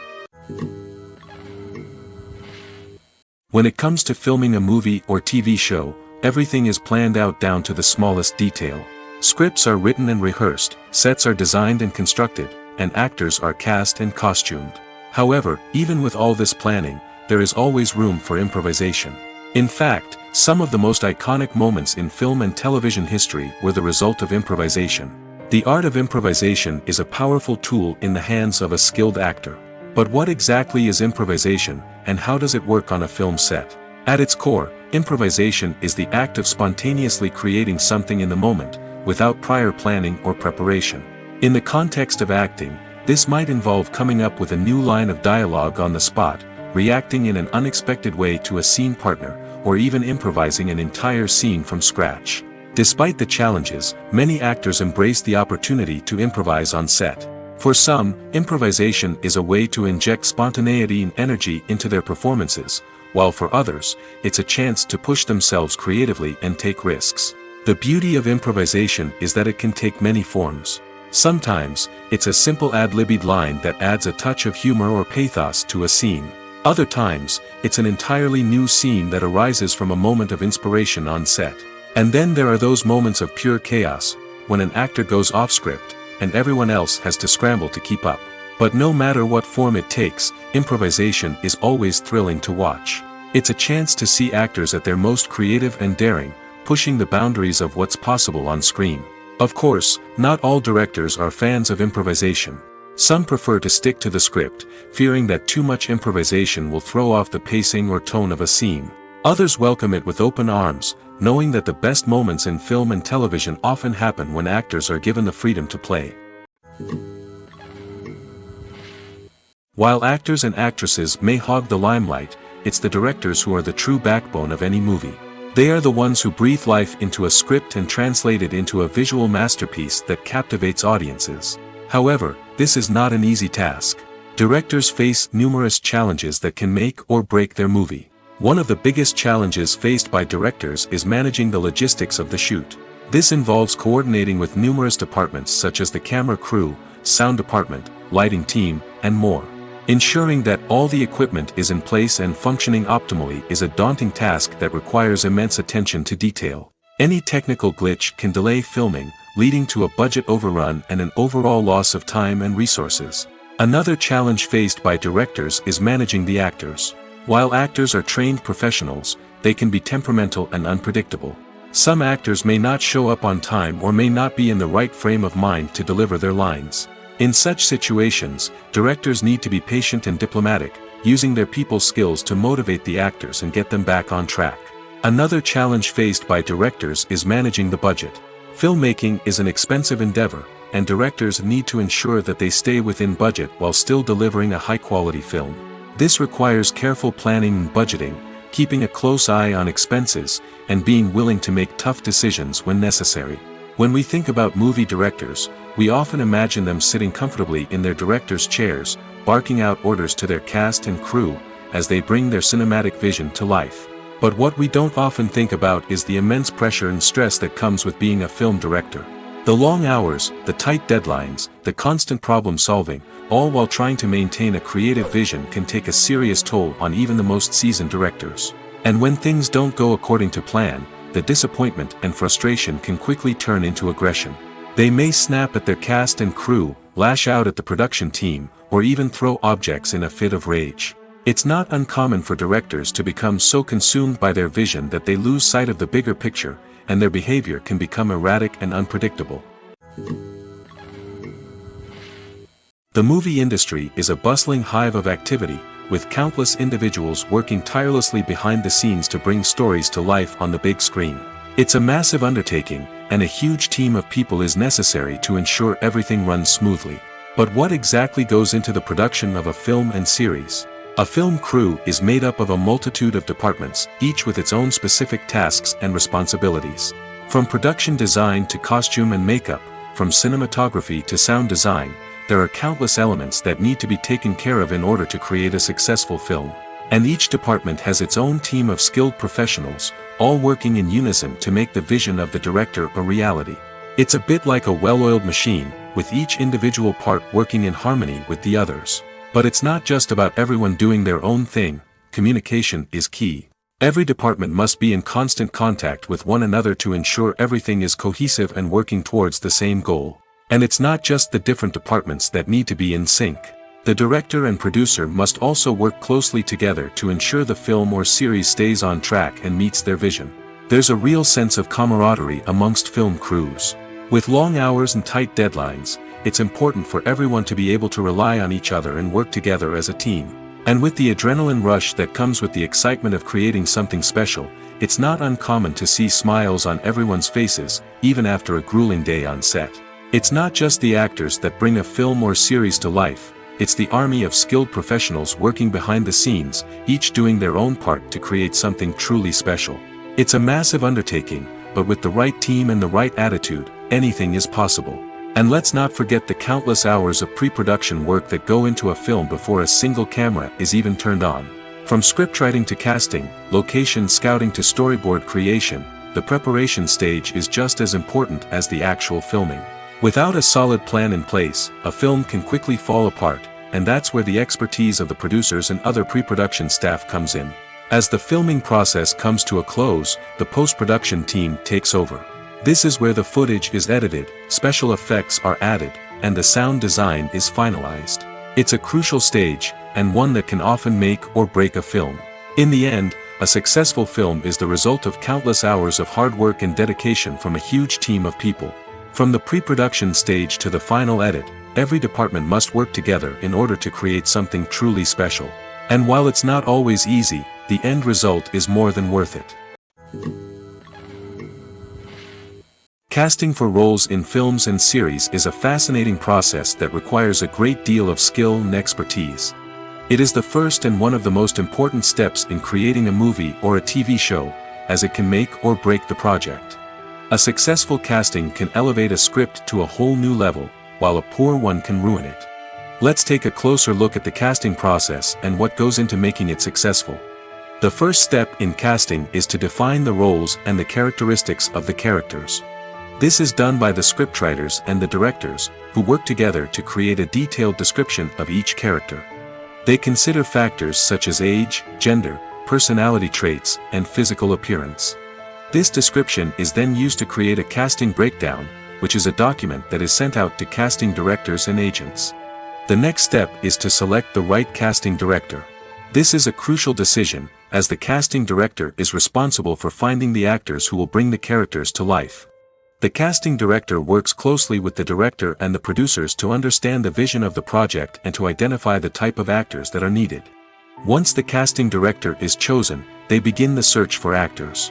Speaker 2: When it comes to filming a movie or TV show, everything is planned out down to the smallest detail. Scripts are written and rehearsed, sets are designed and constructed, and actors are cast and costumed. However, even with all this planning, there is always room for improvisation. In fact, some of the most iconic moments in film and television history were the result of improvisation. The art of improvisation is a powerful tool in the hands of a skilled actor. But what exactly is improvisation, and how does it work on a film set? At its core, improvisation is the act of spontaneously creating something in the moment, without prior planning or preparation. In the context of acting, this might involve coming up with a new line of dialogue on the spot, reacting in an unexpected way to a scene partner, or even improvising an entire scene from scratch. Despite the challenges, many actors embrace the opportunity to improvise on set. For some, improvisation is a way to inject spontaneity and energy into their performances, while for others, it's a chance to push themselves creatively and take risks. The beauty of improvisation is that it can take many forms. Sometimes, it's a simple ad-libbed line that adds a touch of humor or pathos to a scene. Other times, it's an entirely new scene that arises from a moment of inspiration on set. And then there are those moments of pure chaos, when an actor goes off script, and everyone else has to scramble to keep up. But no matter what form it takes, improvisation is always thrilling to watch. It's a chance to see actors at their most creative and daring, pushing the boundaries of what's possible on screen. Of course, not all directors are fans of improvisation. Some prefer to stick to the script, fearing that too much improvisation will throw off the pacing or tone of a scene. Others welcome it with open arms, knowing that the best moments in film and television often happen when actors are given the freedom to play. While actors and actresses may hog the limelight, it's the directors who are the true backbone of any movie. They are the ones who breathe life into a script and translate it into a visual masterpiece that captivates audiences. However, this is not an easy task. Directors face numerous challenges that can make or break their movie. One of the biggest challenges faced by directors is managing the logistics of the shoot. This involves coordinating with numerous departments such as the camera crew, sound department, lighting team, and more. Ensuring that all the equipment is in place and functioning optimally is a daunting task that requires immense attention to detail. Any technical glitch can delay filming, leading to a budget overrun and an overall loss of time and resources. Another challenge faced by directors is managing the actors. While actors are trained professionals, they can be temperamental and unpredictable. Some actors may not show up on time or may not be in the right frame of mind to deliver their lines. In such situations, directors need to be patient and diplomatic, using their people skills to motivate the actors and get them back on track. Another challenge faced by directors is managing the budget. Filmmaking is an expensive endeavor, and directors need to ensure that they stay within budget while still delivering a high-quality film. This requires careful planning and budgeting, keeping a close eye on expenses, and being willing to make tough decisions when necessary. When we think about movie directors, we often imagine them sitting comfortably in their director's chairs, barking out orders to their cast and crew, as they bring their cinematic vision to life. But what we don't often think about is the immense pressure and stress that comes with being a film director. The long hours, the tight deadlines, the constant problem solving, all while trying to maintain a creative vision can take a serious toll on even the most seasoned directors. And when things don't go according to plan, the disappointment and frustration can quickly turn into aggression. They may snap at their cast and crew, lash out at the production team, or even throw objects in a fit of rage. It's not uncommon for directors to become so consumed by their vision that they lose sight of the bigger picture, and their behavior can become erratic and unpredictable. The movie industry is a bustling hive of activity, with countless individuals working tirelessly behind the scenes to bring stories to life on the big screen. It's a massive undertaking, and a huge team of people is necessary to ensure everything runs smoothly. But what exactly goes into the production of a film and series? A film crew is made up of a multitude of departments, each with its own specific tasks and responsibilities. From production design to costume and makeup, from cinematography to sound design, there are countless elements that need to be taken care of in order to create a successful film. And each department has its own team of skilled professionals, all working in unison to make the vision of the director a reality. It's a bit like a well-oiled machine, with each individual part working in harmony with the others. But it's not just about everyone doing their own thing. Communication is key. Every department must be in constant contact with one another to ensure everything is cohesive and working towards the same goal. And it's not just the different departments that need to be in sync. The director and producer must also work closely together to ensure the film or series stays on track and meets their vision. There's a real sense of camaraderie amongst film crews. With long hours and tight deadlines, it's important for everyone to be able to rely on each other and work together as a team. And with the adrenaline rush that comes with the excitement of creating something special, it's not uncommon to see smiles on everyone's faces, even after a grueling day on set. It's not just the actors that bring a film or series to life, it's the army of skilled professionals working behind the scenes, each doing their own part to create something truly special. It's a massive undertaking, but with the right team and the right attitude, anything is possible. And let's not forget the countless hours of pre-production work that go into a film before a single camera is even turned on. From scriptwriting to casting, location scouting to storyboard creation, the preparation stage is just as important as the actual filming. Without a solid plan in place, a film can quickly fall apart, and that's where the expertise of the producers and other pre-production staff comes in. As the filming process comes to a close, the post-production team takes over. This is where the footage is edited, special effects are added, and the sound design is finalized. It's a crucial stage, and one that can often make or break a film. In the end, a successful film is the result of countless hours of hard work and dedication from a huge team of people. From the pre-production stage to the final edit, every department must work together in order to create something truly special. And while it's not always easy, the end result is more than worth it. Casting for roles in films and series is a fascinating process that requires a great deal of skill and expertise. It is the first and one of the most important steps in creating a movie or a TV show, as it can make or break the project. A successful casting can elevate a script to a whole new level, while a poor one can ruin it. Let's take a closer look at the casting process and what goes into making it successful. The first step in casting is to define the roles and the characteristics of the characters. This is done by the scriptwriters and the directors, who work together to create a detailed description of each character. They consider factors such as age, gender, personality traits, and physical appearance. This description is then used to create a casting breakdown, which is a document that is sent out to casting directors and agents. The next step is to select the right casting director. This is a crucial decision, as the casting director is responsible for finding the actors who will bring the characters to life. The casting director works closely with the director and the producers to understand the vision of the project and to identify the type of actors that are needed. Once the casting director is chosen, they begin the search for actors.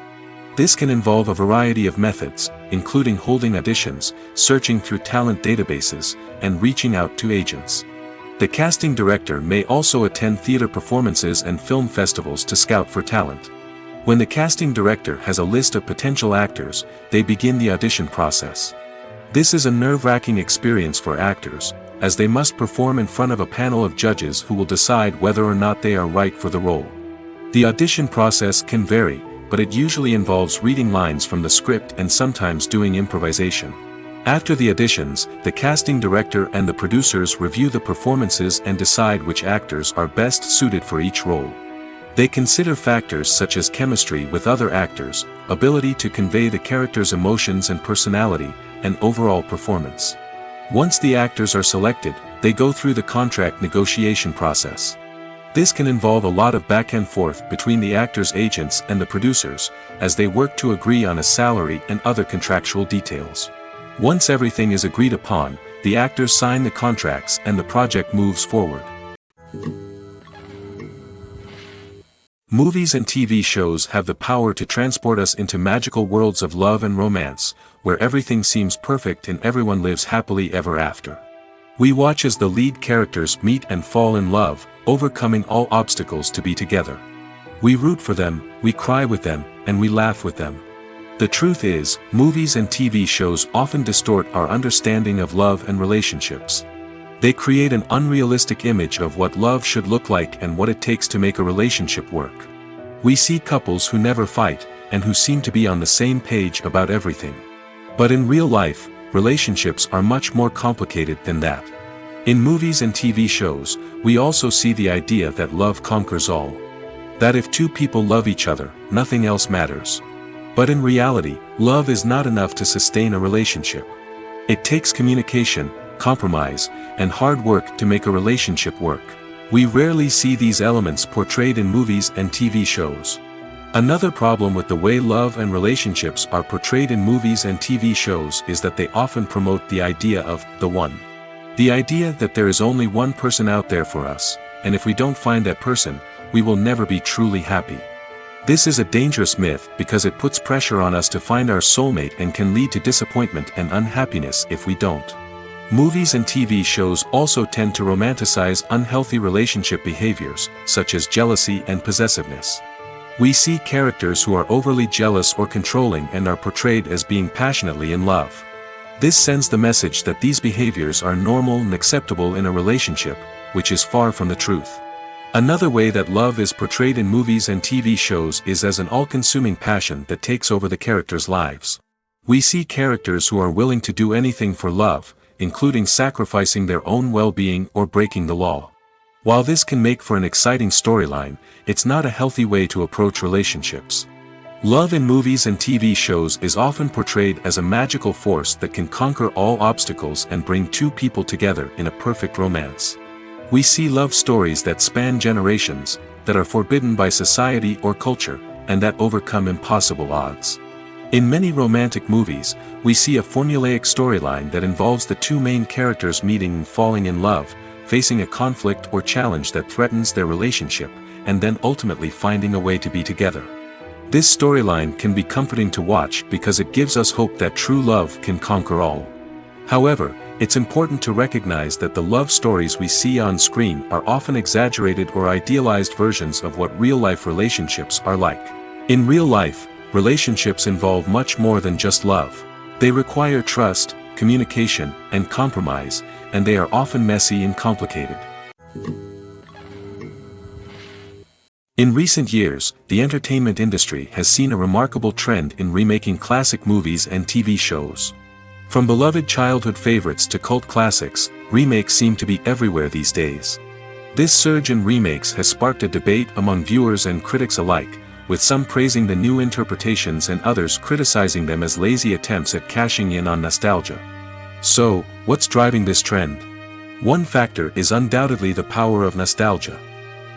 Speaker 2: This can involve a variety of methods, including holding auditions, searching through talent databases, and reaching out to agents. The casting director may also attend theater performances and film festivals to scout for talent. When the casting director has a list of potential actors, they begin the audition process. This is a nerve-wracking experience for actors, as they must perform in front of a panel of judges who will decide whether or not they are right for the role. The audition process can vary, but it usually involves reading lines from the script and sometimes doing improvisation. After the auditions, the casting director and the producers review the performances and decide which actors are best suited for each role. They consider factors such as chemistry with other actors, ability to convey the character's emotions and personality, and overall performance. Once the actors are selected, they go through the contract negotiation process. This can involve a lot of back and forth between the actors' agents and the producers, as they work to agree on a salary and other contractual details. Once everything is agreed upon, the actors sign the contracts and the project moves forward. Movies and TV shows have the power to transport us into magical worlds of love and romance, where everything seems perfect and everyone lives happily ever after. We watch as the lead characters meet and fall in love, overcoming all obstacles to be together. We root for them, we cry with them, and we laugh with them. The truth is, movies and TV shows often distort our understanding of love and relationships. They create an unrealistic image of what love should look like and what it takes to make a relationship work. We see couples who never fight, and who seem to be on the same page about everything. But in real life, relationships are much more complicated than that. In movies and TV shows, we also see the idea that love conquers all. That if two people love each other, nothing else matters. But in reality, love is not enough to sustain a relationship. It takes communication, compromise, and hard work to make a relationship work. We rarely see these elements portrayed in movies and TV shows. Another problem with the way love and relationships are portrayed in movies and TV shows is that they often promote the idea of the one. The idea that there is only one person out there for us, and if we don't find that person, we will never be truly happy. This is a dangerous myth because it puts pressure on us to find our soulmate and can lead to disappointment and unhappiness if we don't. Movies and TV shows also tend to romanticize unhealthy relationship behaviors, such as jealousy and possessiveness. We see characters who are overly jealous or controlling and are portrayed as being passionately in love. This sends the message that these behaviors are normal and acceptable in a relationship, which is far from the truth. Another way that love is portrayed in movies and TV shows is as an all-consuming passion that takes over the characters' lives. We see characters who are willing to do anything for love, including sacrificing their own well-being or breaking the law. While this can make for an exciting storyline, it's not a healthy way to approach relationships. Love in movies and TV shows is often portrayed as a magical force that can conquer all obstacles and bring two people together in a perfect romance. We see love stories that span generations, that are forbidden by society or culture, and that overcome impossible odds. In many romantic movies, we see a formulaic storyline that involves the two main characters meeting and falling in love, facing a conflict or challenge that threatens their relationship, and then ultimately finding a way to be together. This storyline can be comforting to watch because it gives us hope that true love can conquer all. However, it's important to recognize that the love stories we see on screen are often exaggerated or idealized versions of what real-life relationships are like. In real life, relationships involve much more than just love. They require trust, communication, and compromise, and they are often messy and complicated. In recent years, the entertainment industry has seen a remarkable trend in remaking classic movies and TV shows. From beloved childhood favorites to cult classics, remakes seem to be everywhere these days. This surge in remakes has sparked a debate among viewers and critics alike, with some praising the new interpretations and others criticizing them as lazy attempts at cashing in on nostalgia. So, what's driving this trend? One factor is undoubtedly the power of nostalgia.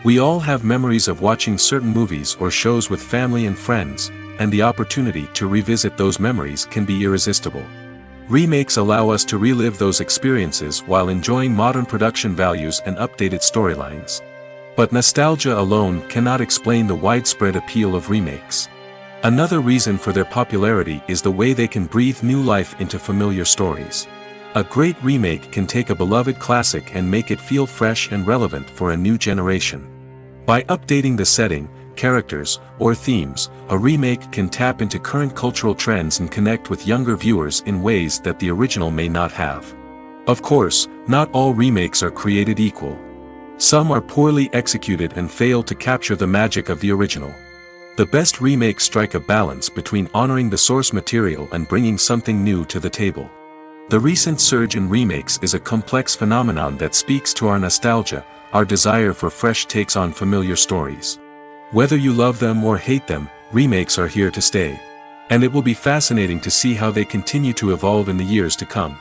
Speaker 2: We all have memories of watching certain movies or shows with family and friends, and the opportunity to revisit those memories can be irresistible. Remakes allow us to relive those experiences while enjoying modern production values and updated storylines. But nostalgia alone cannot explain the widespread appeal of remakes. Another reason for their popularity is the way they can breathe new life into familiar stories. A great remake can take a beloved classic and make it feel fresh and relevant for a new generation. By updating the setting, characters, or themes, a remake can tap into current cultural trends and connect with younger viewers in ways that the original may not have. Of course, not all remakes are created equal. Some are poorly executed and fail to capture the magic of the original. The best remakes strike a balance between honoring the source material and bringing something new to the table. The recent surge in remakes is a complex phenomenon that speaks to our nostalgia, our desire for fresh takes on familiar stories. Whether you love them or hate them, remakes are here to stay. And it will be fascinating to see how they continue to evolve in the years to come.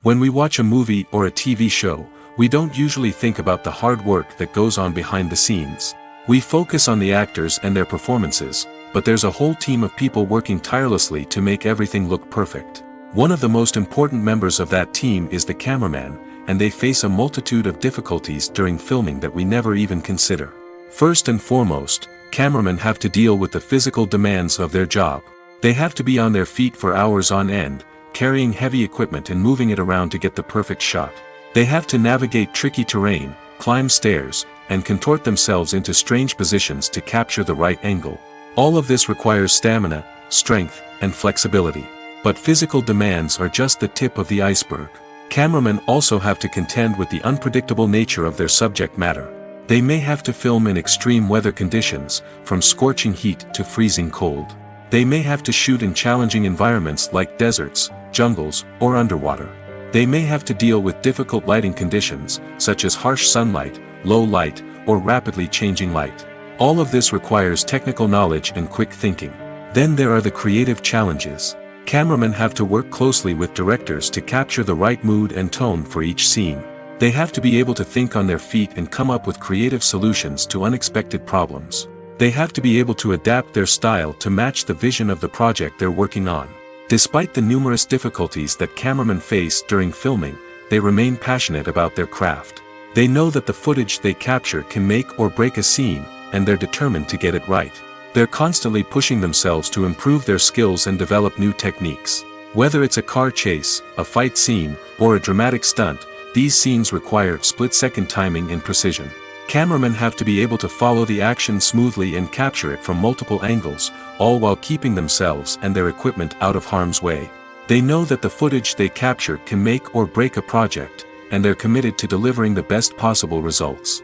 Speaker 2: When we watch a movie or a TV show, we don't usually think about the hard work that goes on behind the scenes. We focus on the actors and their performances, but there's a whole team of people working tirelessly to make everything look perfect. One of the most important members of that team is the cameraman, and they face a multitude of difficulties during filming that we never even consider. First and foremost, cameramen have to deal with the physical demands of their job. They have to be on their feet for hours on end, carrying heavy equipment and moving it around to get the perfect shot. They have to navigate tricky terrain, climb stairs, and contort themselves into strange positions to capture the right angle. All of this requires stamina, strength, and flexibility. But physical demands are just the tip of the iceberg. Cameramen also have to contend with the unpredictable nature of their subject matter. They may have to film in extreme weather conditions, from scorching heat to freezing cold. They may have to shoot in challenging environments like deserts, jungles, or underwater. They may have to deal with difficult lighting conditions, such as harsh sunlight, low light, or rapidly changing light. All of this requires technical knowledge and quick thinking. Then there are the creative challenges. Cameramen have to work closely with directors to capture the right mood and tone for each scene. They have to be able to think on their feet and come up with creative solutions to unexpected problems. They have to be able to adapt their style to match the vision of the project they're working on. Despite the numerous difficulties that cameramen face during filming, they remain passionate about their craft. They know that the footage they capture can make or break a scene, and they're determined to get it right. They're constantly pushing themselves to improve their skills and develop new techniques. Whether it's a car chase, a fight scene, or a dramatic stunt, these scenes require split-second timing and precision. Cameramen have to be able to follow the action smoothly and capture it from multiple angles, all while keeping themselves and their equipment out of harm's way. They know that the footage they capture can make or break a project, and they're committed to delivering the best possible results.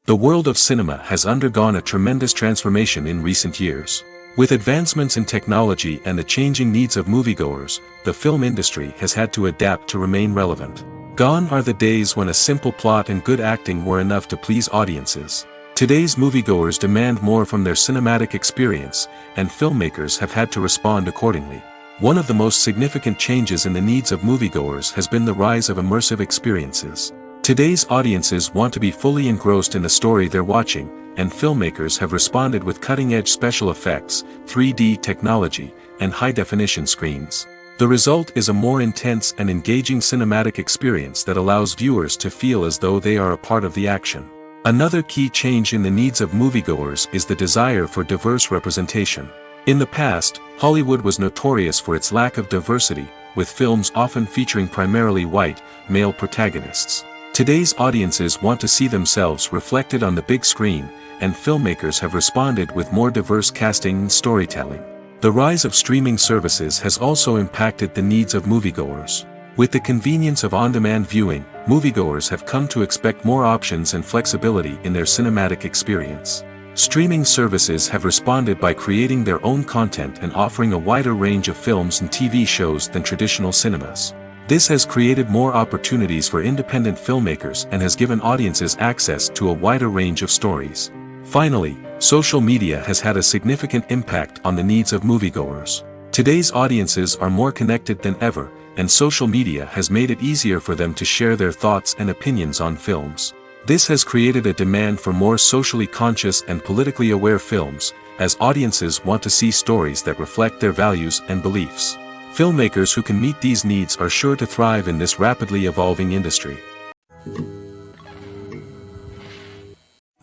Speaker 2: The world of cinema has undergone a tremendous transformation in recent years. With advancements in technology and the changing needs of moviegoers, the film industry has had to adapt to remain relevant. Gone are the days when a simple plot and good acting were enough to please audiences. Today's moviegoers demand more from their cinematic experience, and filmmakers have had to respond accordingly. One of the most significant changes in the needs of moviegoers has been the rise of immersive experiences. Today's audiences want to be fully engrossed in the story they're watching, and filmmakers have responded with cutting-edge special effects, 3D technology, and high-definition screens. The result is a more intense and engaging cinematic experience that allows viewers to feel as though they are a part of the action. Another key change in the needs of moviegoers is the desire for diverse representation. In the past, Hollywood was notorious for its lack of diversity, with films often featuring primarily white, male protagonists. Today's audiences want to see themselves reflected on the big screen, and filmmakers have responded with more diverse casting and storytelling. The rise of streaming services has also impacted the needs of moviegoers. With the convenience of on-demand viewing, moviegoers have come to expect more options and flexibility in their cinematic experience. Streaming services have responded by creating their own content and offering a wider range of films and TV shows than traditional cinemas. This has created more opportunities for independent filmmakers and has given audiences access to a wider range of stories. Finally, social media has had a significant impact on the needs of moviegoers. Today's audiences are more connected than ever, and social media has made it easier for them to share their thoughts and opinions on films. This has created a demand for more socially conscious and politically aware films, as audiences want to see stories that reflect their values and beliefs. Filmmakers who can meet these needs are sure to thrive in this rapidly evolving industry.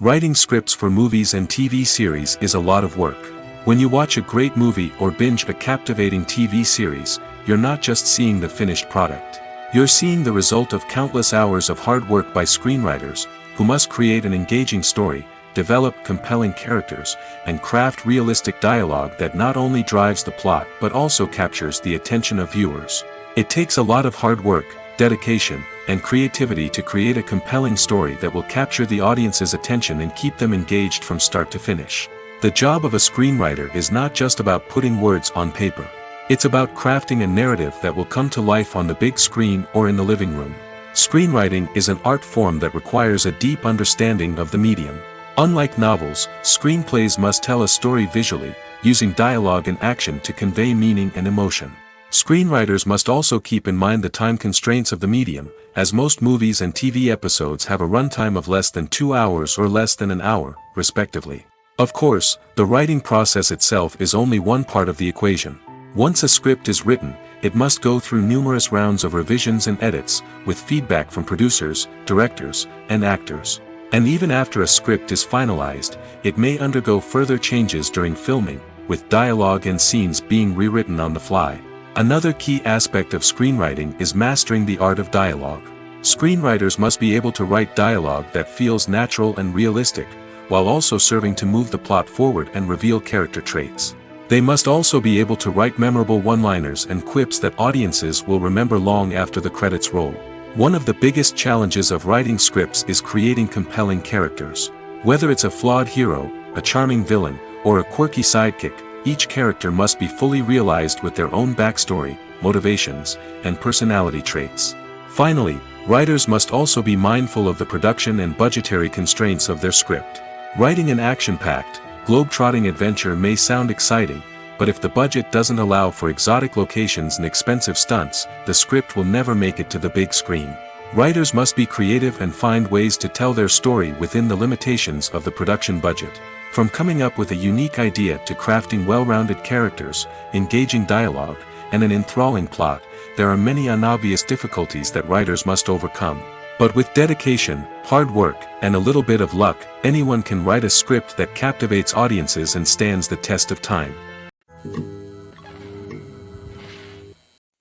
Speaker 2: Writing scripts for movies and TV series is a lot of work. When you watch a great movie or binge a captivating TV series, you're not just seeing the finished product. You're seeing the result of countless hours of hard work by screenwriters, who must create an engaging story, develop compelling characters, and craft realistic dialogue that not only drives the plot but also captures the attention of viewers. It takes a lot of hard work, dedication, and creativity to create a compelling story that will capture the audience's attention and keep them engaged from start to finish. The job of a screenwriter is not just about putting words on paper. It's about crafting a narrative that will come to life on the big screen or in the living room. Screenwriting is an art form that requires a deep understanding of the medium. Unlike novels, screenplays must tell a story visually, using dialogue and action to convey meaning and emotion. Screenwriters must also keep in mind the time constraints of the medium, as most movies and TV episodes have a runtime of less than 2 hours or less than an hour, respectively. Of course, the writing process itself is only one part of the equation. Once a script is written, it must go through numerous rounds of revisions and edits, with feedback from producers, directors, and actors. And even after a script is finalized, it may undergo further changes during filming, with dialogue and scenes being rewritten on the fly. Another key aspect of screenwriting is mastering the art of dialogue. Screenwriters must be able to write dialogue that feels natural and realistic, while also serving to move the plot forward and reveal character traits. They must also be able to write memorable one-liners and quips that audiences will remember long after the credits roll. One of the biggest challenges of writing scripts is creating compelling characters. Whether it's a flawed hero, a charming villain, or a quirky sidekick, each character must be fully realized with their own backstory, motivations, and personality traits. Finally, writers must also be mindful of the production and budgetary constraints of their script. Writing an action-packed, globe-trotting adventure may sound exciting, but if the budget doesn't allow for exotic locations and expensive stunts, the script will never make it to the big screen. Writers must be creative and find ways to tell their story within the limitations of the production budget. From coming up with a unique idea to crafting well-rounded characters, engaging dialogue, and an enthralling plot, there are many unobvious difficulties that writers must overcome. But with dedication, hard work, and a little bit of luck, anyone can write a script that captivates audiences and stands the test of time.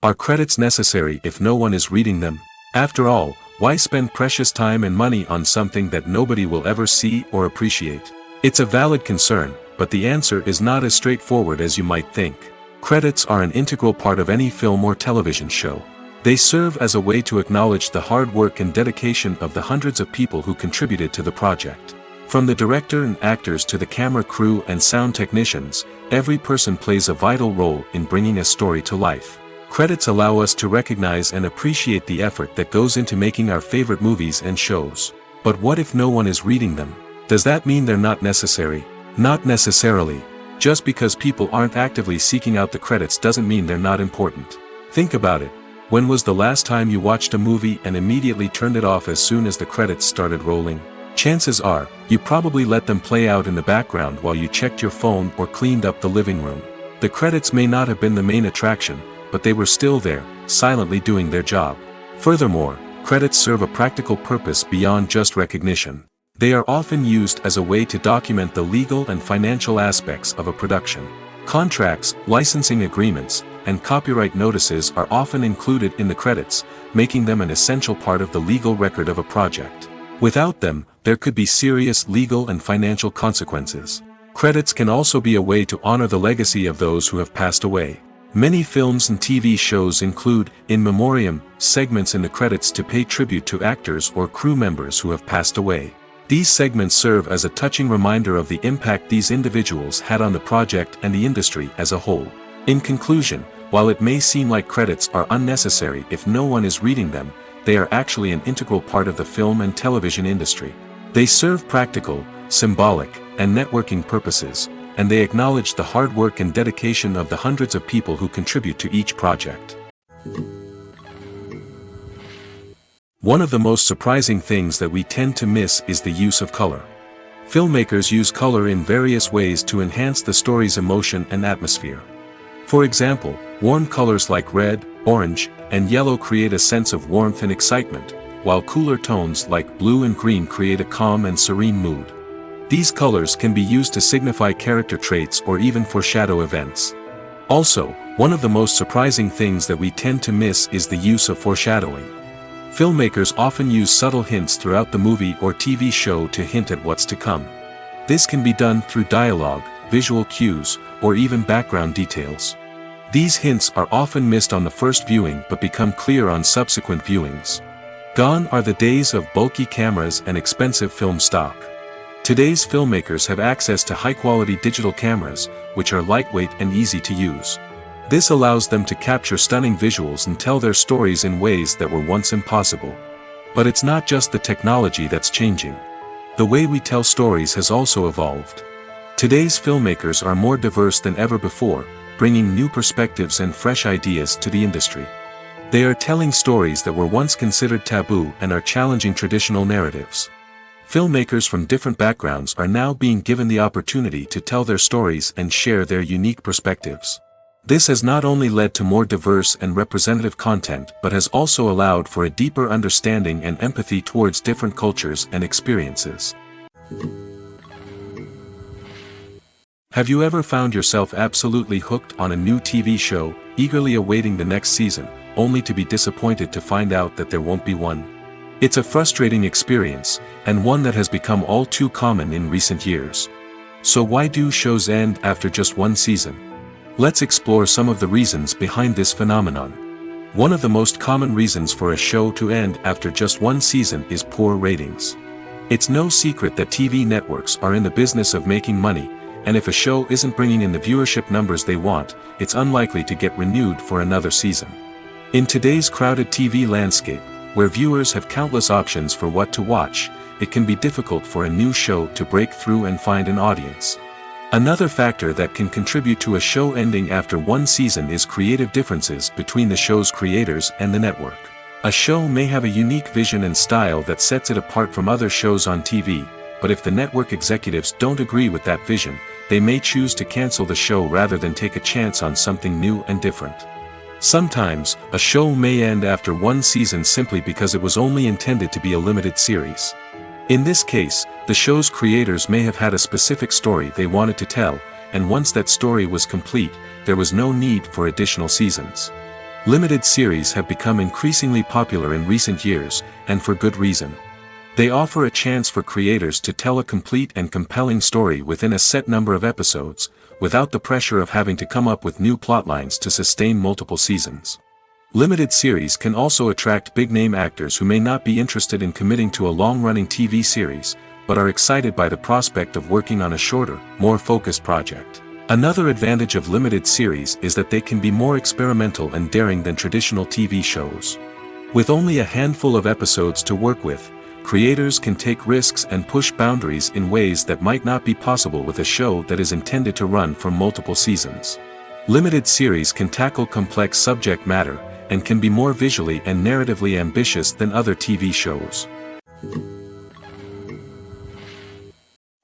Speaker 2: Are credits necessary if no one is reading them? After all, why spend precious time and money on something that nobody will ever see or appreciate? It's a valid concern, but the answer is not as straightforward as you might think. Credits are an integral part of any film or television show. They serve as a way to acknowledge the hard work and dedication of the hundreds of people who contributed to the project. From the director and actors to the camera crew and sound technicians, every person plays a vital role in bringing a story to life. Credits allow us to recognize and appreciate the effort that goes into making our favorite movies and shows. But what if no one is reading them? Does that mean they're not necessary? Not necessarily. Just because people aren't actively seeking out the credits doesn't mean they're not important. Think about it. When was the last time you watched a movie and immediately turned it off as soon as the credits started rolling? Chances are, you probably let them play out in the background while you checked your phone or cleaned up the living room. The credits may not have been the main attraction, but they were still there, silently doing their job. Furthermore, credits serve a practical purpose beyond just recognition. They are often used as a way to document the legal and financial aspects of a production. Contracts, licensing agreements, and copyright notices are often included in the credits, making them an essential part of the legal record of a project. Without them, there could be serious legal and financial consequences. Credits can also be a way to honor the legacy of those who have passed away. Many films and TV shows include, in memoriam, segments in the credits to pay tribute to actors or crew members who have passed away. These segments serve as a touching reminder of the impact these individuals had on the project and the industry as a whole. In conclusion, while it may seem like credits are unnecessary if no one is reading them, they are actually an integral part of the film and television industry. They serve practical, symbolic, and networking purposes, and they acknowledge the hard work and dedication of the hundreds of people who contribute to each project. One of the most surprising things that we tend to miss is the use of color. Filmmakers use color in various ways to enhance the story's emotion and atmosphere. For example, warm colors like red, orange, and yellow create a sense of warmth and excitement, while cooler tones like blue and green create a calm and serene mood. These colors can be used to signify character traits or even foreshadow events. Also, one of the most surprising things that we tend to miss is the use of foreshadowing. Filmmakers often use subtle hints throughout the movie or TV show to hint at what's to come. This can be done through dialogue, visual cues, or even background details. These hints are often missed on the first viewing but become clear on subsequent viewings. Gone are the days of bulky cameras and expensive film stock. Today's filmmakers have access to high-quality digital cameras, which are lightweight and easy to use. This allows them to capture stunning visuals and tell their stories in ways that were once impossible. But it's not just the technology that's changing. The way we tell stories has also evolved. Today's filmmakers are more diverse than ever before, bringing new perspectives and fresh ideas to the industry. They are telling stories that were once considered taboo and are challenging traditional narratives. Filmmakers from different backgrounds are now being given the opportunity to tell their stories and share their unique perspectives. This has not only led to more diverse and representative content but has also allowed for a deeper understanding and empathy towards different cultures and experiences. Have you ever found yourself absolutely hooked on a new TV show, eagerly awaiting the next season, only to be disappointed to find out that there won't be one? It's a frustrating experience, and one that has become all too common in recent years. So why do shows end after just one season? Let's explore some of the reasons behind this phenomenon. One of the most common reasons for a show to end after just one season is poor ratings. It's no secret that TV networks are in the business of making money, and if a show isn't bringing in the viewership numbers they want, it's unlikely to get renewed for another season. In today's crowded TV landscape, where viewers have countless options for what to watch, it can be difficult for a new show to break through and find an audience. Another factor that can contribute to a show ending after one season is creative differences between the show's creators and the network. A show may have a unique vision and style that sets it apart from other shows on TV, but if the network executives don't agree with that vision, they may choose to cancel the show rather than take a chance on something new and different. Sometimes, a show may end after one season simply because it was only intended to be a limited series. In this case, the show's creators may have had a specific story they wanted to tell, and once that story was complete, there was no need for additional seasons. Limited series have become increasingly popular in recent years, and for good reason. They offer a chance for creators to tell a complete and compelling story within a set number of episodes, without the pressure of having to come up with new plotlines to sustain multiple seasons. Limited series can also attract big-name actors who may not be interested in committing to a long-running TV series, but are excited by the prospect of working on a shorter, more focused project. Another advantage of limited series is that they can be more experimental and daring than traditional TV shows. With only a handful of episodes to work with, creators can take risks and push boundaries in ways that might not be possible with a show that is intended to run for multiple seasons. Limited series can tackle complex subject matter, and can be more visually and narratively ambitious than other TV shows.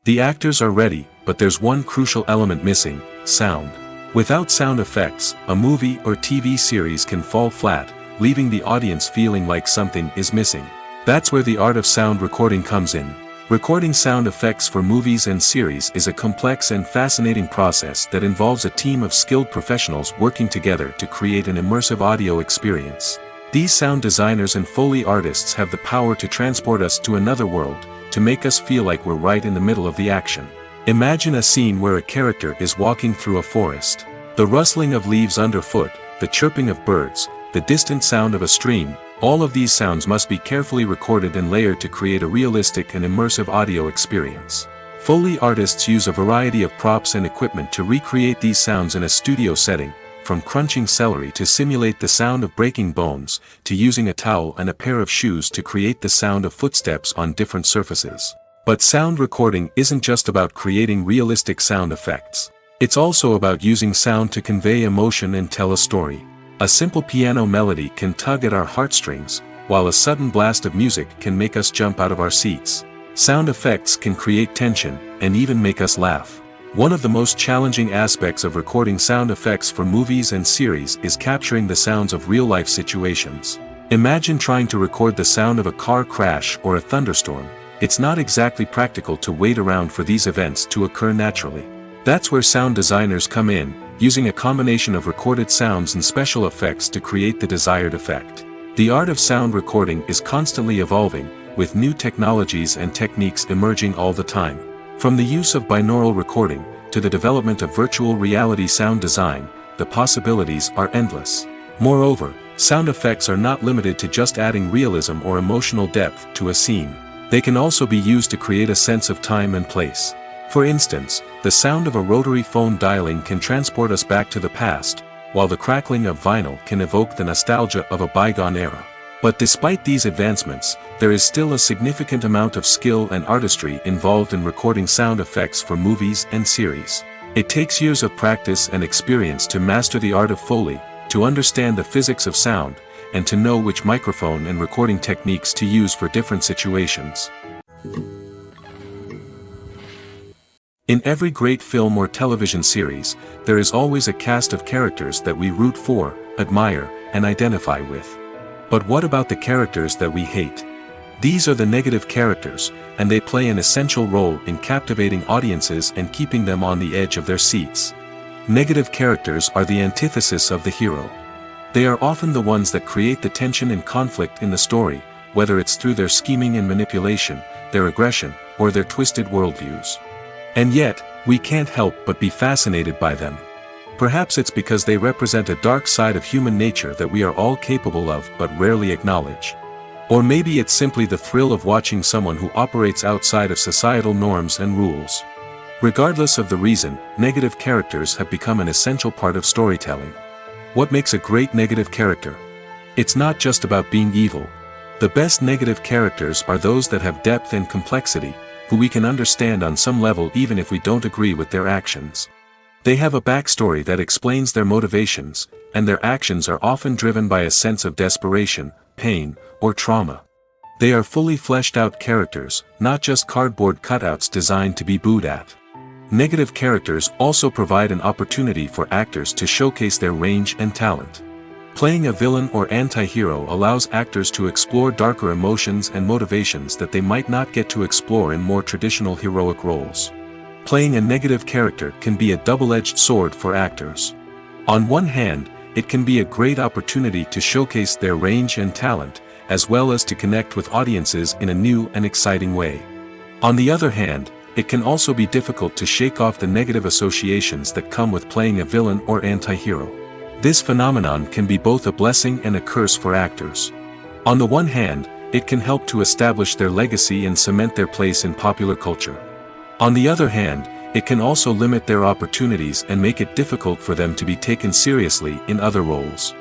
Speaker 2: The actors are ready, but there's one crucial element missing: sound. Without sound effects, a movie or TV series can fall flat, leaving the audience feeling like something is missing. That's where the art of sound recording comes in. Recording sound effects for movies and series is a complex and fascinating process that involves a team of skilled professionals working together to create an immersive audio experience. These sound designers and Foley artists have the power to transport us to another world, to make us feel like we're right in the middle of the action. Imagine a scene where a character is walking through a forest. The rustling of leaves underfoot, the chirping of birds, the distant sound of a stream, all of these sounds must be carefully recorded and layered to create a realistic and immersive audio experience. Foley artists use a variety of props and equipment to recreate these sounds in a studio setting, from crunching celery to simulate the sound of breaking bones, to using a towel and a pair of shoes to create the sound of footsteps on different surfaces. But sound recording isn't just about creating realistic sound effects. It's also about using sound to convey emotion and tell a story. A simple piano melody can tug at our heartstrings, while a sudden blast of music can make us jump out of our seats. Sound effects can create tension, and even make us laugh. One of the most challenging aspects of recording sound effects for movies and series is capturing the sounds of real-life situations. Imagine trying to record the sound of a car crash or a thunderstorm. It's not exactly practical to wait around for these events to occur naturally. That's where sound designers come in, using a combination of recorded sounds and special effects to create the desired effect. The art of sound recording is constantly evolving, with new technologies and techniques emerging all the time. From the use of binaural recording, to the development of virtual reality sound design, the possibilities are endless. Moreover, sound effects are not limited to just adding realism or emotional depth to a scene. They can also be used to create a sense of time and place. For instance, the sound of a rotary phone dialing can transport us back to the past, while the crackling of vinyl can evoke the nostalgia of a bygone era. But despite these advancements, there is still a significant amount of skill and artistry involved in recording sound effects for movies and series. It takes years of practice and experience to master the art of Foley, to understand the physics of sound, and to know which microphone and recording techniques to use for different situations. In every great film or television series, there is always a cast of characters that we root for, admire, and identify with. But what about the characters that we hate? These are the negative characters, and they play an essential role in captivating audiences and keeping them on the edge of their seats. Negative characters are the antithesis of the hero. They are often the ones that create the tension and conflict in the story, whether it's through their scheming and manipulation, their aggression, or their twisted worldviews. And yet, we can't help but be fascinated by them. Perhaps it's because they represent a dark side of human nature that we are all capable of but rarely acknowledge. Or maybe it's simply the thrill of watching someone who operates outside of societal norms and rules. Regardless of the reason, negative characters have become an essential part of storytelling. What makes a great negative character? It's not just about being evil. The best negative characters are those that have depth and complexity, who we can understand on some level even if we don't agree with their actions. They have a backstory that explains their motivations, and their actions are often driven by a sense of desperation, pain, or trauma. They are fully fleshed out characters, not just cardboard cutouts designed to be booed at. Negative characters also provide an opportunity for actors to showcase their range and talent. Playing a villain or anti-hero allows actors to explore darker emotions and motivations that they might not get to explore in more traditional heroic roles. Playing a negative character can be a double-edged sword for actors. On one hand, it can be a great opportunity to showcase their range and talent, as well as to connect with audiences in a new and exciting way. On the other hand, it can also be difficult to shake off the negative associations that come with playing a villain or anti-hero. This phenomenon can be both a blessing and a curse for actors. On the one hand, it can help to establish their legacy and cement their place in popular culture. On the other hand, it can also limit their opportunities and make it difficult for them to be taken seriously in other roles.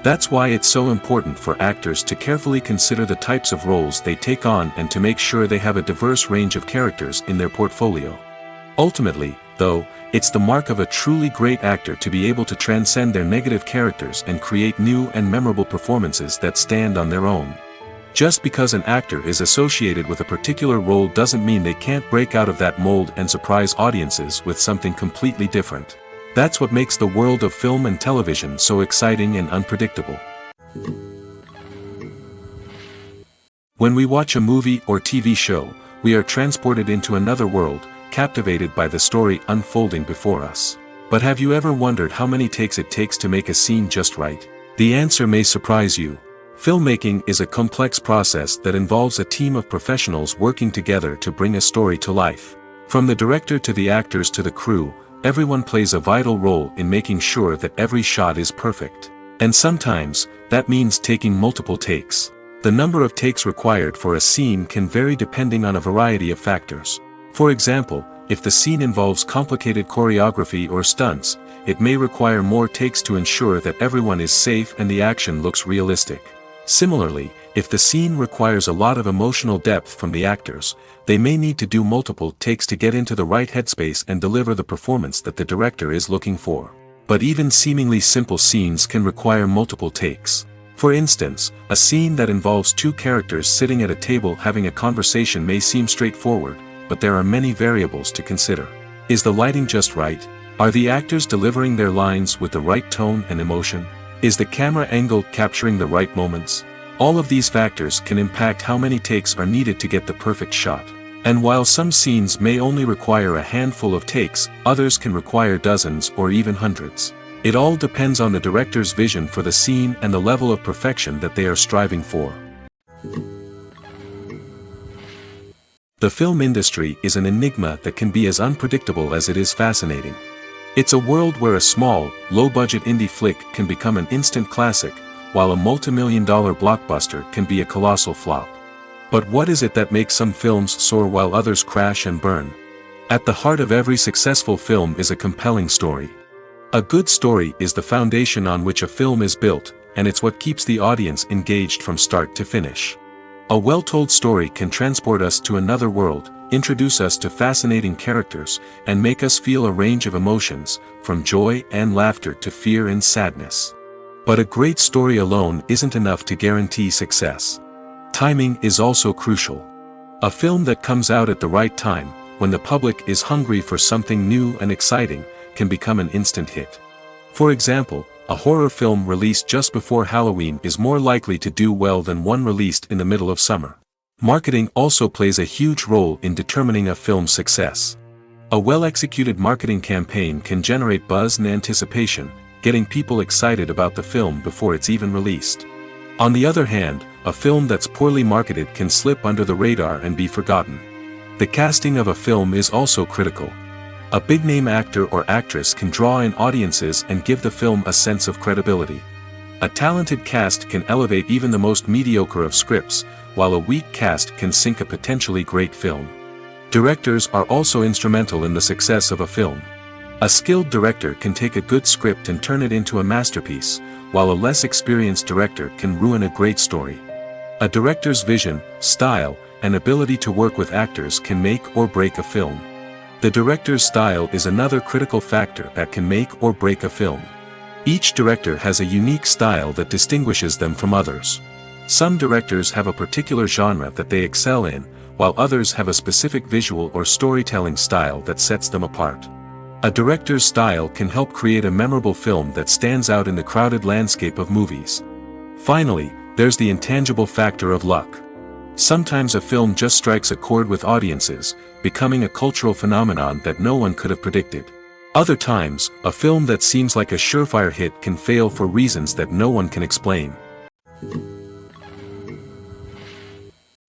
Speaker 2: That's why it's so important for actors to carefully consider the types of roles they take on and to make sure they have a diverse range of characters in their portfolio. Ultimately, though, it's the mark of a truly great actor to be able to transcend their negative characters and create new and memorable performances that stand on their own. Just because an actor is associated with a particular role doesn't mean they can't break out of that mold and surprise audiences with something completely different. That's what makes the world of film and television so exciting and unpredictable. When we watch a movie or TV show, we are transported into another world, captivated by the story unfolding before us. But have you ever wondered how many takes it takes to make a scene just right? The answer may surprise you. Filmmaking is a complex process that involves a team of professionals working together to bring a story to life. From the director to the actors to the crew, everyone plays a vital role in making sure that every shot is perfect. And sometimes, that means taking multiple takes. The number of takes required for a scene can vary depending on a variety of factors. For example, if the scene involves complicated choreography or stunts, it may require more takes to ensure that everyone is safe and the action looks realistic. Similarly, if the scene requires a lot of emotional depth from the actors, they may need to do multiple takes to get into the right headspace and deliver the performance that the director is looking for. But even seemingly simple scenes can require multiple takes. For instance, a scene that involves two characters sitting at a table having a conversation may seem straightforward, but there are many variables to consider. Is the lighting just right? Are the actors delivering their lines with the right tone and emotion? Is the camera angle capturing the right moments? All of these factors can impact how many takes are needed to get the perfect shot. And while some scenes may only require a handful of takes, others can require dozens or even hundreds. It all depends on the director's vision for the scene and the level of perfection that they are striving for. The film industry is an enigma that can be as unpredictable as it is fascinating. It's a world where a small, low-budget indie flick can become an instant classic, while a multi-million-dollar blockbuster can be a colossal flop. But what is it that makes some films soar while others crash and burn? At the heart of every successful film is a compelling story. A good story is the foundation on which a film is built, and it's what keeps the audience engaged from start to finish. A well-told story can transport us to another world, introduce us to fascinating characters, and make us feel a range of emotions, from joy and laughter to fear and sadness. But a great story alone isn't enough to guarantee success. Timing is also crucial. A film that comes out at the right time, when the public is hungry for something new and exciting, can become an instant hit. For example, a horror film released just before Halloween is more likely to do well than one released in the middle of summer. Marketing also plays a huge role in determining a film's success. A well-executed marketing campaign can generate buzz and anticipation, getting people excited about the film before it's even released. On the other hand, a film that's poorly marketed can slip under the radar and be forgotten. The casting of a film is also critical. A big-name actor or actress can draw in audiences and give the film a sense of credibility. A talented cast can elevate even the most mediocre of scripts, while a weak cast can sink a potentially great film. Directors are also instrumental in the success of a film. A skilled director can take a good script and turn it into a masterpiece, while a less experienced director can ruin a great story. A director's vision, style, and ability to work with actors can make or break a film. The director's style is another critical factor that can make or break a film. Each director has a unique style that distinguishes them from others. Some directors have a particular genre that they excel in, while others have a specific visual or storytelling style that sets them apart. A director's style can help create a memorable film that stands out in the crowded landscape of movies. Finally, there's the intangible factor of luck. Sometimes a film just strikes a chord with audiences, becoming a cultural phenomenon that no one could have predicted. Other times, a film that seems like a surefire hit can fail for reasons that no one can explain.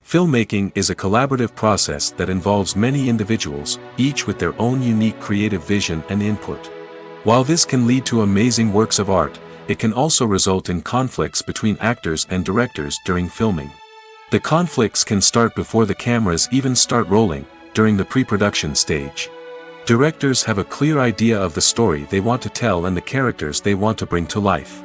Speaker 2: Filmmaking is a collaborative process that involves many individuals, each with their own unique creative vision and input. While this can lead to amazing works of art, it can also result in conflicts between actors and directors during filming. The conflicts can start before the cameras even start rolling, during the pre-production stage. Directors have a clear idea of the story they want to tell and the characters they want to bring to life.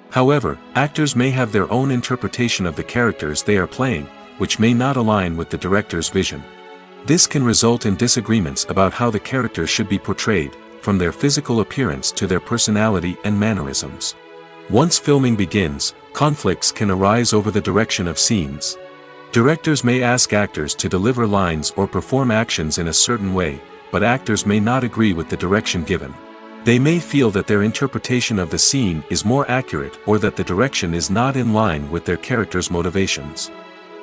Speaker 2: However, actors may have their own interpretation of the characters they are playing, which may not align with the director's vision. This can result in disagreements about how the characters should be portrayed, from their physical appearance to their personality and mannerisms. Once filming begins, conflicts can arise over the direction of scenes. Directors may ask actors to deliver lines or perform actions in a certain way, but actors may not agree with the direction given. They may feel that their interpretation of the scene is more accurate or that the direction is not in line with their character's motivations.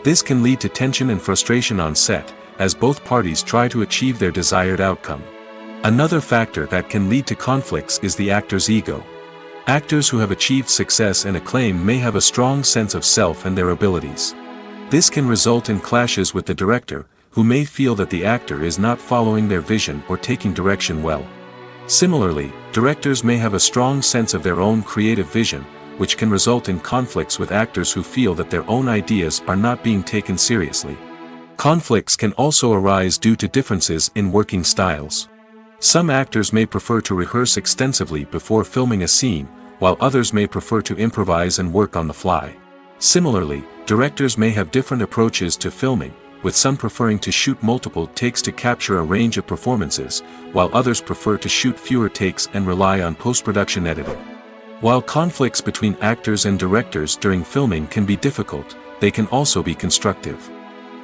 Speaker 2: This can lead to tension and frustration on set, as both parties try to achieve their desired outcome. Another factor that can lead to conflicts is the actor's ego. Actors who have achieved success and acclaim may have a strong sense of self and their abilities. This can result in clashes with the director, who may feel that the actor is not following their vision or taking direction well. Similarly, directors may have a strong sense of their own creative vision, which can result in conflicts with actors who feel that their own ideas are not being taken seriously. Conflicts can also arise due to differences in working styles. Some actors may prefer to rehearse extensively before filming a scene, while others may prefer to improvise and work on the fly. Similarly, directors may have different approaches to filming, with some preferring to shoot multiple takes to capture a range of performances, while others prefer to shoot fewer takes and rely on post-production editing. While conflicts between actors and directors during filming can be difficult, they can also be constructive.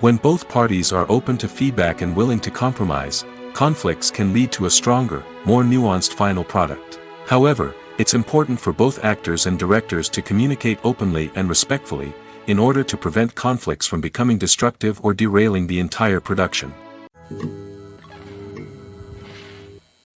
Speaker 2: When both parties are open to feedback and willing to compromise, conflicts can lead to a stronger, more nuanced final product. However, it's important for both actors and directors to communicate openly and respectfully, in order to prevent conflicts from becoming destructive or derailing the entire production.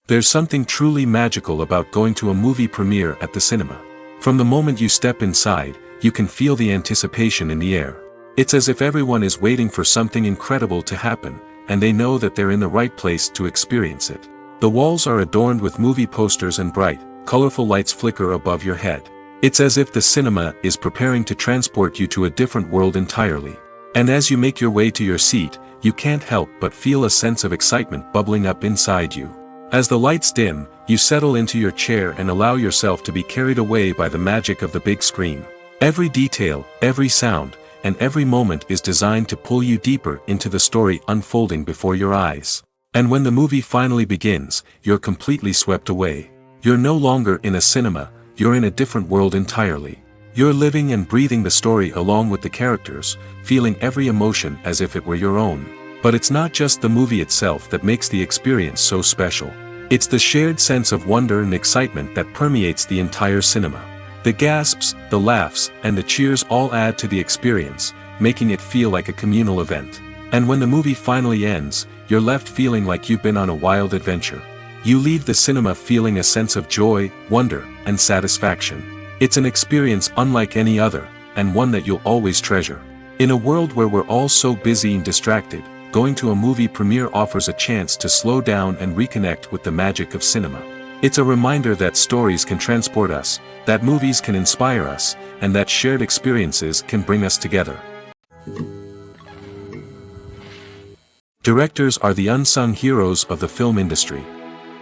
Speaker 2: There's something truly magical about going to a movie premiere at the cinema. From the moment you step inside, you can feel the anticipation in the air. It's as if everyone is waiting for something incredible to happen, and they know that they're in the right place to experience it. The walls are adorned with movie posters and bright, colorful lights flicker above your head. It's as if the cinema is preparing to transport you to a different world entirely. And as you make your way to your seat, you can't help but feel a sense of excitement bubbling up inside you. As the lights dim, you settle into your chair and allow yourself to be carried away by the magic of the big screen. Every detail, every sound, and every moment is designed to pull you deeper into the story unfolding before your eyes. And when the movie finally begins, you're completely swept away. You're no longer in a cinema, you're in a different world entirely. You're living and breathing the story along with the characters, feeling every emotion as if it were your own. But it's not just the movie itself that makes the experience so special. It's the shared sense of wonder and excitement that permeates the entire cinema. The gasps, the laughs, and the cheers all add to the experience, making it feel like a communal event. And when the movie finally ends, you're left feeling like you've been on a wild adventure. You leave the cinema feeling a sense of joy, wonder, and satisfaction. It's an experience unlike any other, and one that you'll always treasure. In a world where we're all so busy and distracted, going to a movie premiere offers a chance to slow down and reconnect with the magic of cinema. It's a reminder that stories can transport us, that movies can inspire us, and that shared experiences can bring us together. Directors are the unsung heroes of the film industry.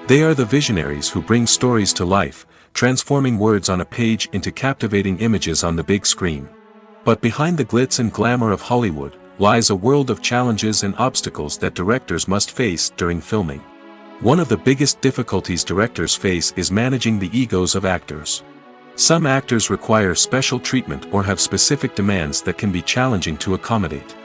Speaker 2: They are the visionaries who bring stories to life, transforming words on a page into captivating images on the big screen. But behind the glitz and glamour of Hollywood, lies a world of challenges and obstacles that directors must face during filming. One of the biggest difficulties directors face is managing the egos of actors. Some actors require special treatment or have specific demands that can be challenging to accommodate.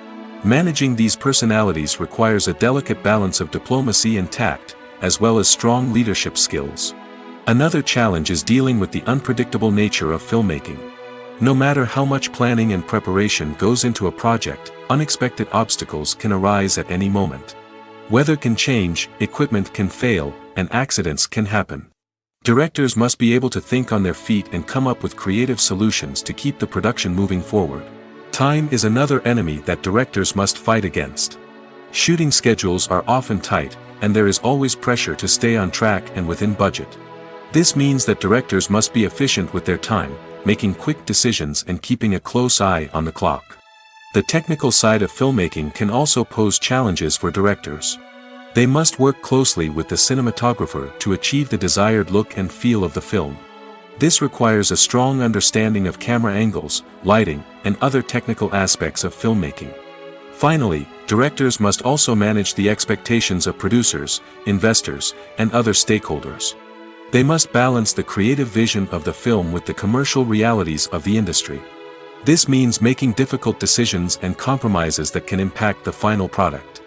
Speaker 2: Managing these personalities requires a delicate balance of diplomacy and tact, as well as strong leadership skills. Another challenge is dealing with the unpredictable nature of filmmaking. No matter how much planning and preparation goes into a project, unexpected obstacles can arise at any moment. Weather can change, equipment can fail, and accidents can happen. Directors must be able to think on their feet and come up with creative solutions to keep the production moving forward. Time is another enemy that directors must fight against. Shooting schedules are often tight, and there is always pressure to stay on track and within budget. This means that directors must be efficient with their time, making quick decisions and keeping a close eye on the clock. The technical side of filmmaking can also pose challenges for directors. They must work closely with the cinematographer to achieve the desired look and feel of the film. This requires a strong understanding of camera angles, lighting, and other technical aspects of filmmaking. Finally, directors must also manage the expectations of producers, investors, and other stakeholders. They must balance the creative vision of the film with the commercial realities of the industry. This means making difficult decisions and compromises that can impact the final product.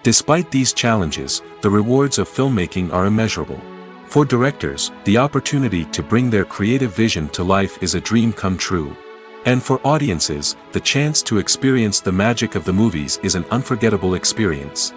Speaker 2: Despite these challenges, the rewards of filmmaking are immeasurable. For directors, the opportunity to bring their creative vision to life is a dream come true. And for audiences, the chance to experience the magic of the movies is an unforgettable experience.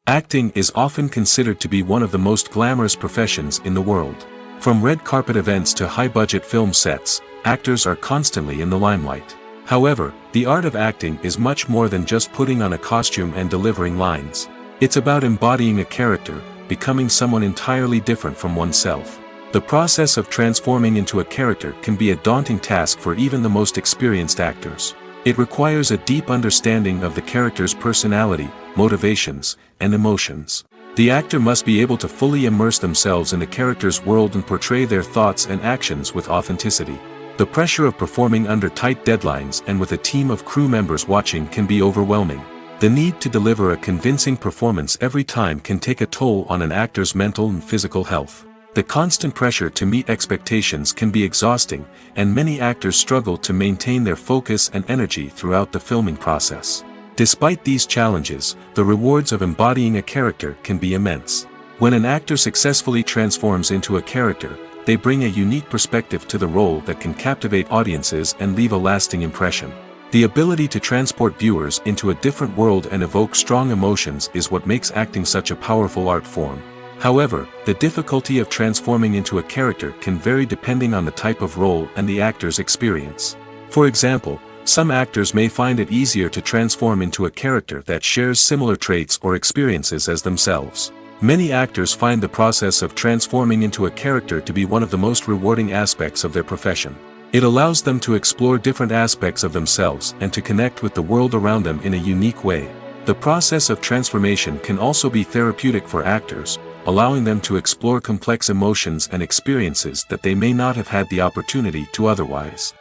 Speaker 2: Acting is often considered to be one of the most glamorous professions in the world. From red carpet events to high-budget film sets, actors are constantly in the limelight. However, the art of acting is much more than just putting on a costume and delivering lines. It's about embodying a character, becoming someone entirely different from oneself. The process of transforming into a character can be a daunting task for even the most experienced actors. It requires a deep understanding of the character's personality, motivations, and emotions. The actor must be able to fully immerse themselves in the character's world and portray their thoughts and actions with authenticity. The pressure of performing under tight deadlines and with a team of crew members watching can be overwhelming. The need to deliver a convincing performance every time can take a toll on an actor's mental and physical health. The constant pressure to meet expectations can be exhausting, and many actors struggle to maintain their focus and energy throughout the filming process. Despite these challenges, the rewards of embodying a character can be immense. When an actor successfully transforms into a character, they bring a unique perspective to the role that can captivate audiences and leave a lasting impression. The ability to transport viewers into a different world and evoke strong emotions is what makes acting such a powerful art form. However, the difficulty of transforming into a character can vary depending on the type of role and the actor's experience. For example, some actors may find it easier to transform into a character that shares similar traits or experiences as themselves. Many actors find the process of transforming into a character to be one of the most rewarding aspects of their profession. It allows them to explore different aspects of themselves and to connect with the world around them in a unique way. The process of transformation can also be therapeutic for actors, allowing them to explore complex emotions and experiences that they may not have had the opportunity to otherwise.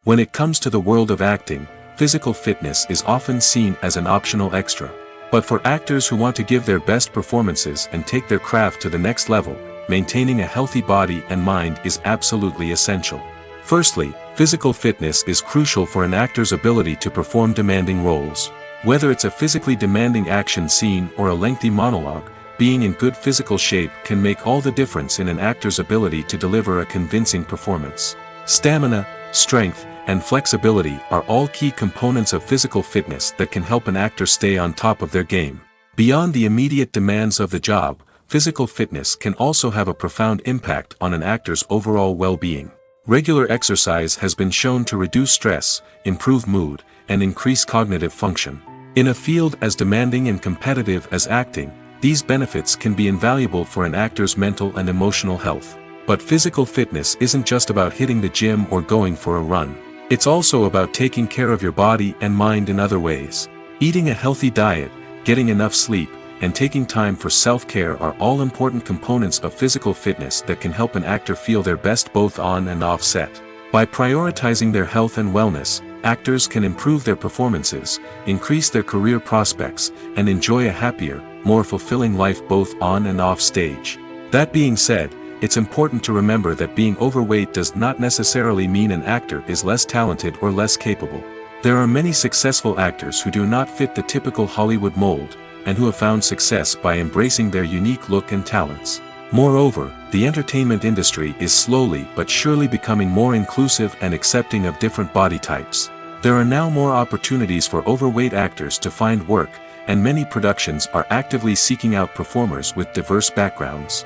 Speaker 2: When it comes to the world of acting, physical fitness is often seen as an optional extra. But for actors who want to give their best performances and take their craft to the next level, maintaining a healthy body and mind is absolutely essential. Firstly, physical fitness is crucial for an actor's ability to perform demanding roles. Whether it's a physically demanding action scene or a lengthy monologue, being in good physical shape can make all the difference in an actor's ability to deliver a convincing performance. Stamina, strength, and flexibility are all key components of physical fitness that can help an actor stay on top of their game. Beyond the immediate demands of the job, physical fitness can also have a profound impact on an actor's overall well-being. Regular exercise has been shown to reduce stress, improve mood, and increase cognitive function. In a field as demanding and competitive as acting, these benefits can be invaluable for an actor's mental and emotional health. But physical fitness isn't just about hitting the gym or going for a run. It's also about taking care of your body and mind in other ways. Eating a healthy diet, getting enough sleep, and taking time for self-care are all important components of physical fitness that can help an actor feel their best both on and off set. By prioritizing their health and wellness, actors can improve their performances, increase their career prospects, and enjoy a happier, more fulfilling life both on and off stage. That being said, it's important to remember that being overweight does not necessarily mean an actor is less talented or less capable. There are many successful actors who do not fit the typical Hollywood mold, and who have found success by embracing their unique look and talents. Moreover, the entertainment industry is slowly but surely becoming more inclusive and accepting of different body types. There are now more opportunities for overweight actors to find work, and many productions are actively seeking out performers with diverse backgrounds.